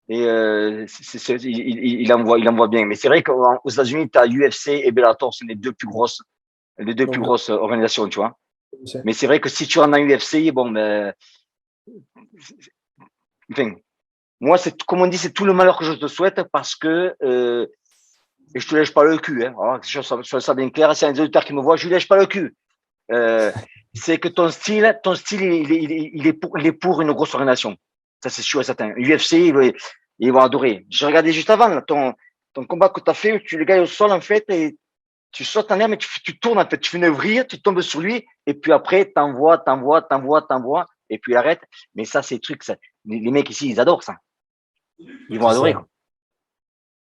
et il envoie bien. Mais c'est vrai qu'aux États-Unis, tu as UFC et Bellator, c'est les deux plus Donc, grosses organisations, tu vois. je sais. Mais c'est vrai que si tu rentres en UFC, bon, ben, enfin, moi, c'est comme on dit, c'est tout le malheur que je te souhaite parce que et je te lèche pas le cul. Hein. Alors, que je sois ça bien clair. S'il y a des auditeurs qui me voient, je lui lèche pas le cul. Euh, c'est que ton style, il est pour une grosse organisation. Ça, c'est sûr et certain. UFC, ils vont adorer. J'ai regardé juste avant là, ton combat que tu as fait, tu le gagnes au sol en fait et tu sautes en l'air, mais tu tournes en fait, tu fais une vrille, tu tombes sur lui et puis après, t'envoies et puis il arrête. Mais ça, c'est trucs, ça, les mecs ici, ils adorent ça. Ils vont C'est adorer ça. quoi.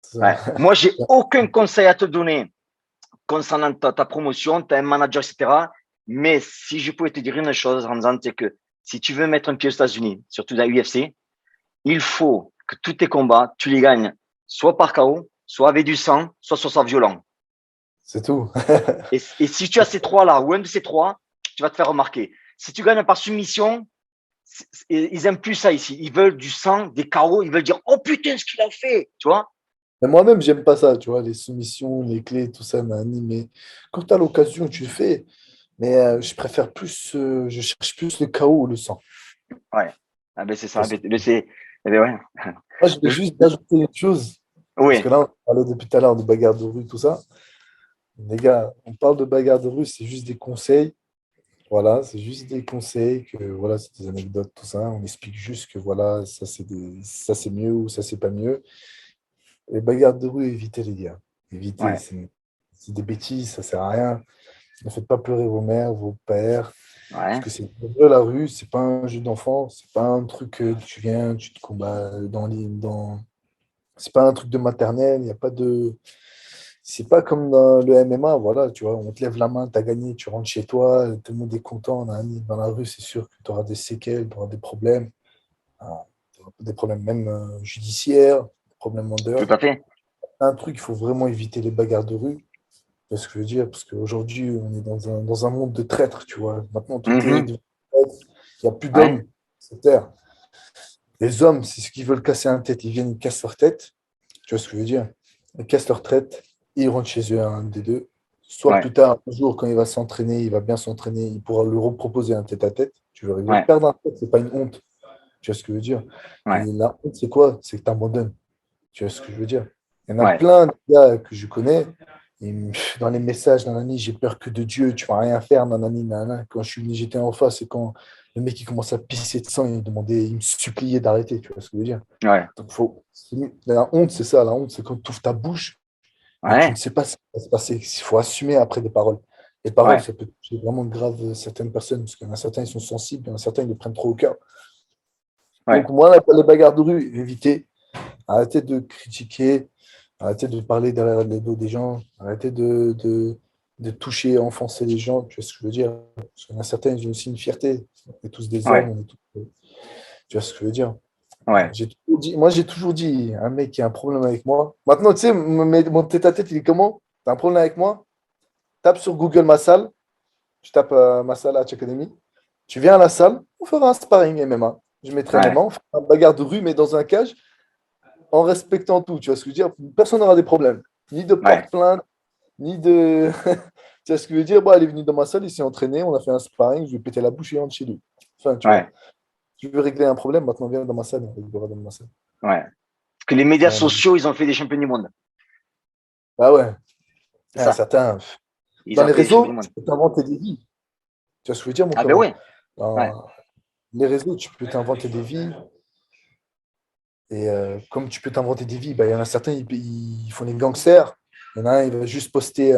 C'est Ouais. ça. Moi, j'ai aucun conseil à te donner concernant ta promotion, tu as un manager, etc. Mais si je pouvais te dire une chose, Ramzan, c'est que si tu veux mettre un pied aux États-Unis, surtout dans l'UFC, il faut que tous tes combats, tu les gagnes soit par KO, soit avec du sang, soit violent. C'est tout. Et si tu as ces trois-là, ou un de ces trois, tu vas te faire remarquer. Si tu gagnes par soumission, ils aiment plus ça ici. Ils veulent du sang, des KO. Ils veulent dire, oh putain, ce qu'il a fait. Tu vois? Mais moi-même, j'aime pas ça, tu vois, les soumissions, les clés, tout ça, nani, mais quand tu as l'occasion, tu le fais. Mais je préfère plus, je cherche plus le chaos ou le sang. Ouais. Ah ben c'est ça. Parce que Eh ben ouais. moi, je vais juste ajouter une chose, parce Oui. que là, on parlait depuis tout à l'heure de bagarre de rue, tout ça. Les gars, on parle de bagarre de rue, c'est juste des conseils. Voilà, c'est juste des conseils, que voilà, c'est des anecdotes, tout ça. On explique juste que voilà, ça c'est mieux ou ça c'est pas mieux. Les bagarres de rue, évitez les gars. Évitez, Ouais. c'est des bêtises, ça sert à rien. Ne faites pas pleurer vos mères, vos pères, parce Ouais. que c'est de la rue, c'est pas un jeu d'enfant, c'est pas un truc que tu viens, tu te combats dans. C'est pas un truc de maternelle, il y a pas de. C'est pas comme dans le MMA, voilà, tu vois, on te lève la main, tu as gagné, tu rentres chez toi, tout le monde est content, dans la rue, c'est sûr que tu auras des séquelles, tu auras des problèmes, t'auras des problèmes même judiciaires, des problèmes en Tout dehors. à fait. Un truc, il faut vraiment éviter les bagarres de rue. C'est ce que je veux dire, parce qu'aujourd'hui, on est dans un monde de traîtres, tu vois. Maintenant, tout est Mhm. devenu traître. Il n'y a plus Ouais. d'hommes sur Terre. Les hommes, c'est ceux qui veulent casser un tête, ils viennent, ils cassent leur tête. Tu vois ce que je veux dire? Ils cassent leur tête, ils rentrent chez eux, un des deux. Soit Ouais. plus tard, un jour, quand il va s'entraîner, il va bien s'entraîner, il pourra lui reproposer un tête-à-tête. Tu veux rigoler. Ouais. Perdre un tête, c'est pas une honte. Tu vois ce que je veux dire? Ouais. Et la honte, c'est quoi? C'est que tu abandonnes. Tu vois ce que je veux dire? Il y en a Ouais. plein de gars que je connais, dans les messages, nanani, j'ai peur que de Dieu, tu vas rien faire, nanani, nanana. Quand je suis venu, j'étais en face, et quand le mec il commence à pisser de sang, il me demandait, il me suppliait d'arrêter, tu vois ce que je veux dire? Ouais. Donc la honte, c'est ça, la honte, c'est quand tu ouvres ta bouche et tu ne Ouais. sais pas ce qui va se passer. Il faut assumer après des paroles. Les paroles, Ouais. ça peut toucher vraiment grave certaines personnes, parce qu'il y en a certains, ils sont sensibles, il y en a certains, ils le prennent trop au cœur. Ouais. Donc moi, les bagarres de rue, évitez. Arrêtez de critiquer, arrêtez de parler derrière le dos des gens, arrêtez de toucher, enfoncer les gens, tu vois ce que je veux dire? Parce qu'il y en a certains, ils ont aussi une fierté. On est tous des hommes, Ouais. on est tous, tu vois ce que je veux dire? Ouais. Moi, j'ai toujours dit, un mec qui a un problème avec moi. Maintenant, tu sais, mon tête-à-tête, il est comment? T'as un problème avec moi? Tape sur Google ma salle, tu tapes ma salle Hatch Academy, tu viens à la salle, on fera un sparring MMA. Je mettrai mes Ouais. mains, on fera une bagarre de rue, mais dans un cage, en respectant tout. Tu vois ce que je veux dire? Personne n'aura des problèmes. Ni de Ouais. porte-plainte, ni de. Tu vois ce que je veux dire? Bon, elle est venue dans ma salle, il s'est entraîné, on a fait un sparring, je lui ai pété la bouche et il rentre chez lui. Enfin, tu vois. Ouais. Tu veux régler un problème, maintenant viens dans ma salle, on réglera dans ma salle. Ouais. Parce que les médias Ouais. sociaux, ils ont fait des champions du monde. Ah ouais. C'est Ah, ça. certains. Ils Dans ont les fait des champions du réseaux, tu monde. peux t'inventer des vies. Tu vois ce que je veux dire, mon Ah ben frérot? ouais. Ouais. Dans les réseaux, tu peux t'inventer des vies. Et comme tu peux t'inventer des vies, bah, il y en a certains, ils font des gangsters. Il y en a un, il va juste poster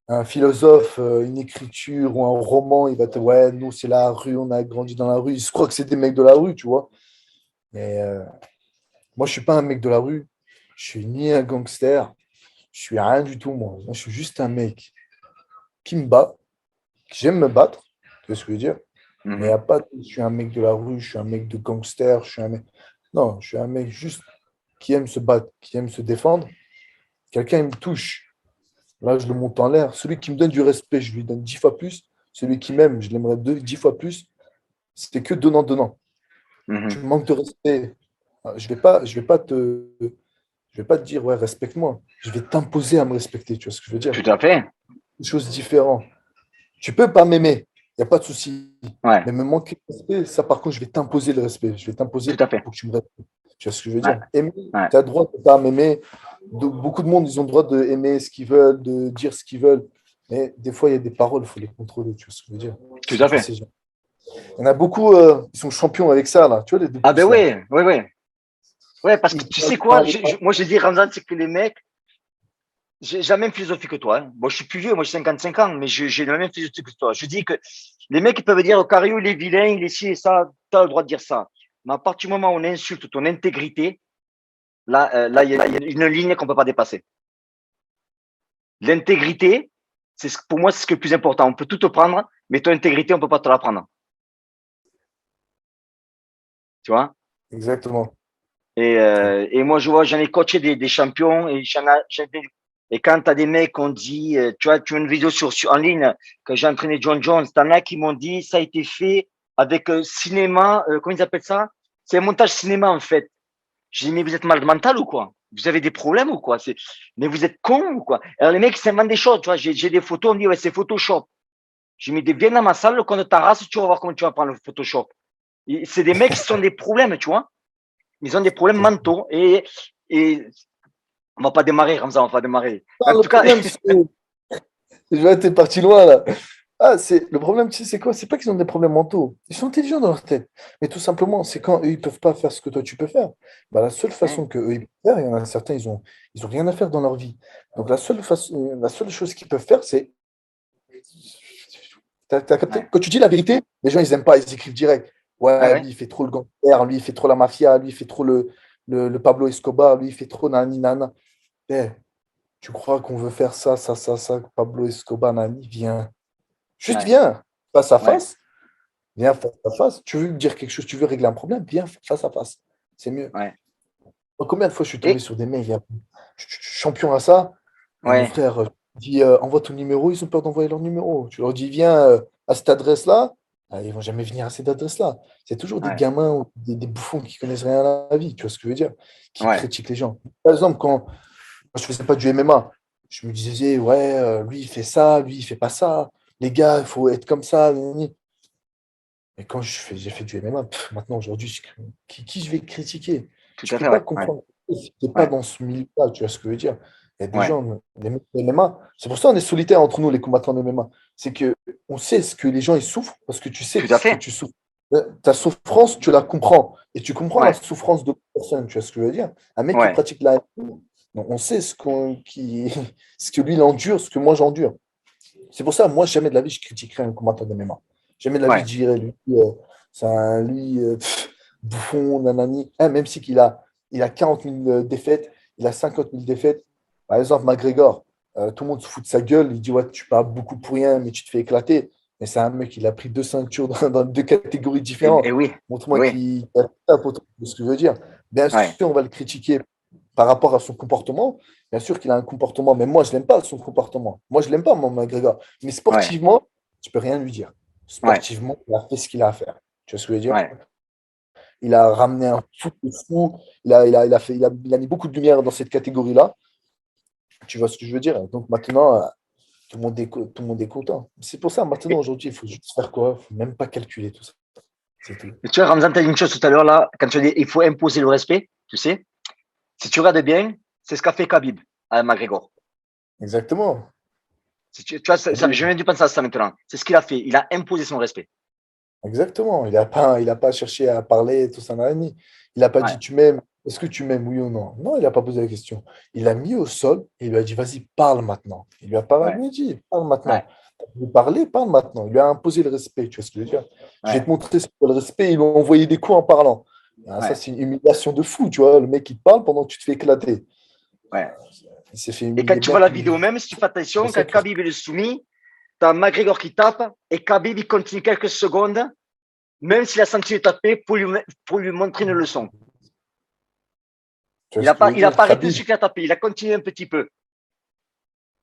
un philosophe, une écriture ou un roman, il va te ouais, nous c'est la rue, on a grandi dans la rue. Il se croit que c'est des mecs de la rue, tu vois. Mais moi, je suis pas un mec de la rue. Je suis ni un gangster. Je suis rien du tout, moi. Moi, je suis juste un mec qui me bat, que j'aime me battre. Tu vois ce que je veux dire? Mais il n'y Mhm. a pas de je suis un mec de la rue, je suis un mec de gangster, je suis un mec. Non, je suis un mec juste qui aime se battre, qui aime se défendre. Quelqu'un, il me touche. Là, je le monte en l'air. Celui qui me donne du respect, je lui donne 10 fois plus. Celui qui m'aime, je l'aimerais 10 fois plus. C'était que donnant-donnant. Tu Mhm. manques de respect. Je vais pas te dire, ouais, respecte-moi. Je vais t'imposer à me respecter. Tu vois ce que je veux dire? Tout à fait. Des choses différentes. Tu peux pas m'aimer. Il n'y a pas de souci. Ouais. Mais me manquer de respect, ça, par contre, je vais t'imposer le respect. Je vais t'imposer Tout à fait. pour que tu me respectes. Tu vois ce que je veux Ouais. dire? Aimer, Ouais. tu as le droit de pas m'aimer. Beaucoup de monde, ils ont le droit d'aimer ce qu'ils veulent, de dire ce qu'ils veulent. Mais des fois, il y a des paroles, il faut les contrôler. Tu vois ce que je veux dire? Tout C'est à tu fait. sais, il y en a beaucoup, ils sont champions avec ça, là. Tu vois, les deux Ah ben pouces, là. oui. Oui, oui. Ouais, parce que Ils tu parlent sais quoi, pas. moi j'ai dit Ramzan, c'est que les mecs, j'ai la même philosophie que toi. Hein. Bon, je suis plus vieux, moi j'ai 55 ans, mais j'ai la même philosophie que toi. Je dis que les mecs ils peuvent dire Cario, il est vilain, il est ci et ça, tu as le droit de dire ça. Mais à partir du moment où on insulte ton intégrité, là il y a une ligne qu'on ne peut pas dépasser. L'intégrité, pour moi, c'est ce qui est le plus important. On peut tout te prendre, mais ton intégrité, on ne peut pas te la prendre. Tu vois? Exactement. Et moi, je vois, j'en ai coaché des champions et j'en ai Et quand tu as des mecs qui ont dit, tu vois une vidéo en ligne que j'ai entraîné John Jones, t'en as qui m'ont dit, ça a été fait avec cinéma, comment ils appellent ça? C'est un montage cinéma en fait. J'ai dit, mais vous êtes mal mental ou quoi? Vous avez des problèmes ou quoi? Mais vous êtes con ou quoi? Alors les mecs ils s'inventent des choses, tu vois. J'ai des photos, on me dit, ouais, c'est Photoshop. J'ai mis des viens dans ma salle, quand ta race, tu vas voir comment tu vas prendre le Photoshop. C'est des mecs qui sont des problèmes, tu vois. Ils ont des problèmes mentaux et on va pas démarrer, Ramza, on va pas démarrer. Ah, En le tout cas, problème, je vois, t'es parti loin là. Ah, le problème, tu sais, c'est quoi? C'est pas qu'ils ont des problèmes mentaux. Ils sont intelligents dans leur tête. Mais tout simplement, c'est quand eux, ils peuvent pas faire ce que toi, tu peux faire. Bah, la seule façon que eux, ils peuvent faire, il y en a certains, ils ont rien à faire dans leur vie. Donc, la seule chose qu'ils peuvent faire, c'est. T'as capté? ouais, Quand tu dis la vérité, les gens, ils aiment pas, ils écrivent direct. ouais, Ouais, ouais, lui, il fait trop le gangster, lui, il fait trop la mafia, lui, il fait trop le Pablo Escobar, lui, il fait trop nani nana. Eh, tu crois qu'on veut faire ça, ça, ça, ça, Pablo Escobar, nani, viens. Juste ouais, viens, face à ouais, face. Viens face à face. Tu veux me dire quelque chose, tu veux régler un problème, viens face à face. C'est mieux. ouais. Combien de fois je suis tombé Et, sur des mecs, je suis champion à ça, et mon ouais, frère dit envoie ton numéro, ils ont peur d'envoyer leur numéro. Tu leur dis viens à cette adresse-là, ah, ils vont jamais venir à cette adresse-là. C'est toujours des ouais, gamins ou des bouffons qui connaissent rien à la vie, tu vois ce que je veux dire, qui ouais, critiquent les gens. Par exemple, quand je faisais pas du MMA, je me disais ouais, lui il fait ça, lui il fait pas ça, les gars, il faut être comme ça. Gna, gna, gna. Mais quand j'ai fait du MMA, maintenant, aujourd'hui, qui je vais critiquer? tout Je à peux fait, pas ouais, ouais, comprendre. Si tu n'es pas ouais, dans ce milieu-là, tu vois ce que je veux dire? Il y a des ouais, gens, les mecs de MMA, c'est pour ça qu'on est solitaires entre nous, les combattants de MMA. C'est que on sait ce que les gens ils souffrent parce que tu sais tout à ce que fait, tu souffres. Ta souffrance, tu la comprends. Et tu comprends la ouais, souffrance d'autres personnes, tu vois ce que je veux dire? Un mec qui ouais, pratique la MMA, on sait ce que lui il endure, ce que moi j'endure. C'est pour ça, moi, jamais de la vie, je critiquerai un combattant de MMA. Jamais de la vie, je ouais. dirais, lui, c'est un lui, bouffon, nanani. Hein, même si il a 40 000 défaites, il a 50 000 défaites. Par exemple, McGregor, tout le monde se fout de sa gueule. Il dit, ouais, tu parles beaucoup pour rien, mais tu te fais éclater. Mais c'est un mec, il a pris deux ceintures dans deux catégories Et différentes. oui, Montre-moi oui, qui a tape autour de ce que je veux dire. Bien ouais, sûr, on va le critiquer par rapport à son comportement. Bien sûr qu'il a un comportement, mais moi, je l'aime pas, son comportement. Moi, je l'aime pas, mon McGregor. Mais ouais, sportivement, tu peux rien lui dire. ouais, Sportivement, il a fait ce qu'il a à faire. Tu vois ce que je veux dire? ouais. Il a ramené un fou de fou. Il a mis beaucoup de lumière dans cette catégorie-là. Tu vois ce que je veux dire? Donc maintenant, tout le monde est content. C'est pour ça, maintenant, Et, aujourd'hui, il faut juste faire quoi? Il faut même pas calculer tout ça. C'est tout. et tu vois, Ramzan, tu as dit une chose tout à l'heure là, quand tu as dit il faut imposer le respect, tu sais, si tu regardes bien, c'est ce qu'a fait Khabib à McGregor. Exactement. Si tu vois, Khabib, je viens de penser à ça maintenant. C'est ce qu'il a fait. Il a imposé son respect. exactement. Il a pas cherché à parler, tout ça, nanani. Il n'a pas dit Ouais, tu m'aimes, est-ce que tu m'aimes, oui ou non? Non, il n'a pas posé la question. Il l'a mis au sol et il lui a dit vas-y, parle maintenant. Il lui a pas ouais, lui a dit parle ouais, maintenant. Il lui parler, parle maintenant. Il lui a imposé le respect, tu vois ce que je veux dire? Je vais ouais, te montrer ce qu'est le respect. Ils lui ont envoyé des coups en parlant. Ah, ça, ouais, c'est une humiliation de fou, tu vois. Le mec, il te parle pendant que tu te fais éclater. ouais. Il s'est fait Et quand humilier tu bien vois la comme vidéo il même, si tu fais le attention, quand sait tout. Khabib est le soumis, tu as McGregor qui tape et Khabib il continue quelques secondes, même s'il a senti le taper, pour lui montrer une leçon. Tu vois ce que je veux Il a dire? pas arrêté Khabib, celui qui a tapé, il a continué un petit peu.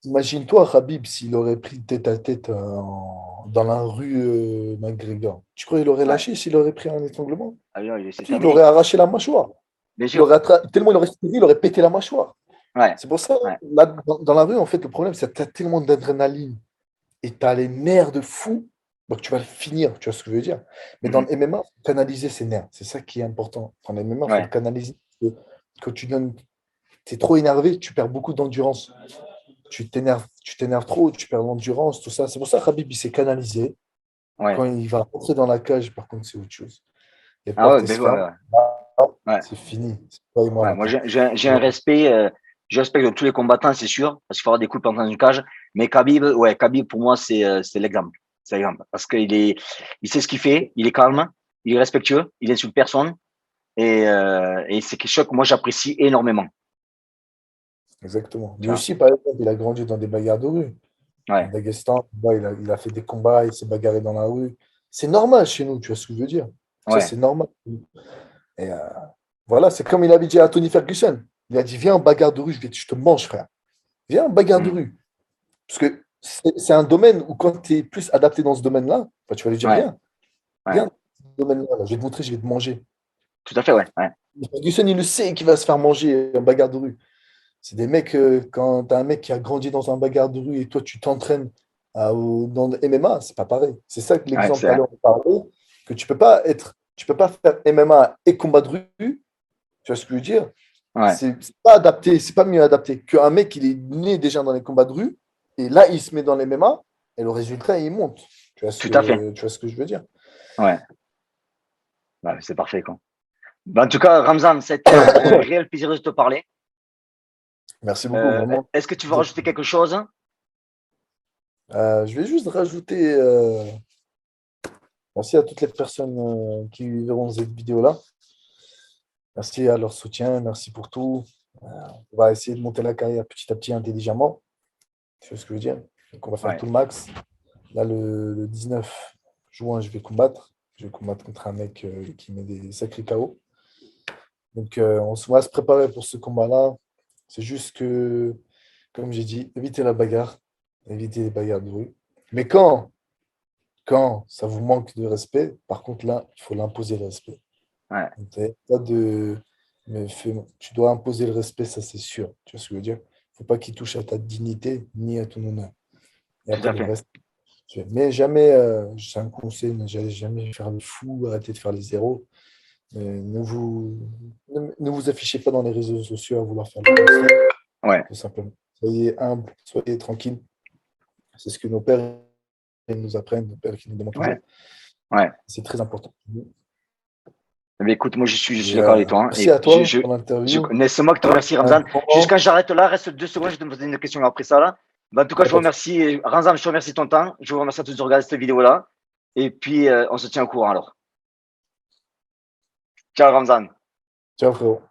imagine-toi, Khabib, s'il aurait pris tête à tête dans la rue McGregor. Tu crois qu'il aurait Ouais. lâché s'il aurait pris un étranglement? Ah oui, c'est Il aurait terminé. arraché la mâchoire. Bien sûr. Tellement il aurait tiré, il aurait pété la mâchoire. Ouais. C'est pour ça, Ouais. là, dans la rue, en fait, le problème, c'est que tu as tellement d'adrénaline et tu as les nerfs de fou, donc tu vas le finir, tu vois ce que je veux dire. Mais dans Mhm. le MMA, il faut canaliser ses nerfs. C'est ça qui est important. Dans le MMA, il faut le Ouais. canaliser. Quand tu es trop énervé, tu perds beaucoup d'endurance. Tu t'énerves trop, tu perds l'endurance, tout ça. C'est pour ça que Khabib, il s'est canalisé. Ouais. Quand il va rentrer dans la cage, par contre, c'est autre chose. Les Ah ouais, portes, elles ben se ouais, ferment. ouais. Ouais. C'est fini. C'est toi et moi Ouais. Moi, maintenant. j'ai un respect, je respecte de tous les combattants, c'est sûr, parce qu'il faut avoir des coups dans une cage. Mais Khabib, ouais, Khabib, pour moi, c'est l'exemple. C'est l'exemple. Parce il sait ce qu'il fait, il est calme, il est respectueux, il insulte personne. Et c'est quelque chose que moi, j'apprécie énormément. Exactement. Tu Lui vois? aussi, par exemple, il a grandi dans des bagarres de rue. En Ouais. Daghestan, il a fait des combats, il s'est bagarré dans la rue. C'est normal chez nous, tu vois ce que je veux dire. Ça, Ouais. c'est normal. Et voilà, c'est comme il avait dit à Tony Ferguson. Il a dit, viens en bagarre de rue, je te mange, frère. Viens, bagarre de rue. Parce que c'est un domaine où quand tu es plus adapté dans ce domaine-là, bah, tu vas lui dire, Ouais, viens, ouais. viens dans ce domaine-là, là, je vais te montrer, je vais te manger. Tout à fait, ouais. Ouais. Ferguson, il le sait qu'il va se faire manger en bagarre de rue. C'est des mecs, quand tu as un mec qui a grandi dans un bagarre de rue et toi, tu t'entraînes dans le MMA, c'est pas pareil. C'est ça que Ouais, l'exemple c'est à l'heure on parlait, que tu peux pas faire MMA et combat de rue, tu vois ce que je veux dire? ouais, C'est pas adapté, c'est pas mieux adapté qu'un mec, il est né déjà dans les combats de rue et là, il se met dans les MMA et le résultat, il monte. tout à fait. Tu vois ce que je veux dire? Ouais, ouais, c'est parfait, quoi. Ben, en tout cas, Ramzan, c'était un réel plaisir de te parler. Merci beaucoup, vraiment. Est-ce que tu veux rajouter quelque chose? Je vais juste rajouter merci à toutes les personnes qui verront cette vidéo-là. Merci à leur soutien, merci pour tout. On va essayer de monter la carrière petit à petit intelligemment. Tu vois ce que je veux dire? Donc on va faire Ouais, tout le max. Là, le 19 juin, je vais combattre. Je vais combattre contre un mec qui met des sacrés KO. Donc va se préparer pour ce combat-là. C'est juste que, comme j'ai dit, évitez la bagarre, évitez les bagarres de rue. Mais quand ça vous manque de respect, par contre là, il faut l'imposer le respect. ouais, Donc, pas de. Tu dois imposer le respect, ça c'est sûr. Tu vois ce que je veux dire? Il ne faut pas qu'il touche à ta dignité ni à ton honneur. Et tout après à le fait. reste. Mais jamais, c'est un conseil, ne jamais faire le fou, arrêtez de faire les zéros. Ne vous affichez pas dans les réseaux sociaux à vouloir faire le gangster, Ouais, tout simplement. Soyez humble, soyez tranquille. C'est ce que nos pères nous apprennent, nos pères qui nous demandent ouais, toujours. ouais. C'est très important. Mais écoute, moi, je Et, suis d'accord avec toi. Hein. merci Et à toi pour l'interview. c'est moi qui te remercie, Un Ramzan. grand Juste quand moment. j'arrête là, reste 2 secondes, je vais te poser une question après ça, là. Ben, en tout cas, je vous remercie, Ramzan, je te remercie de ton temps. Je vous remercie à tous de regarder cette vidéo-là. Et puis, on se tient au courant alors. Ciao, Ramzan. Ciao, frérot.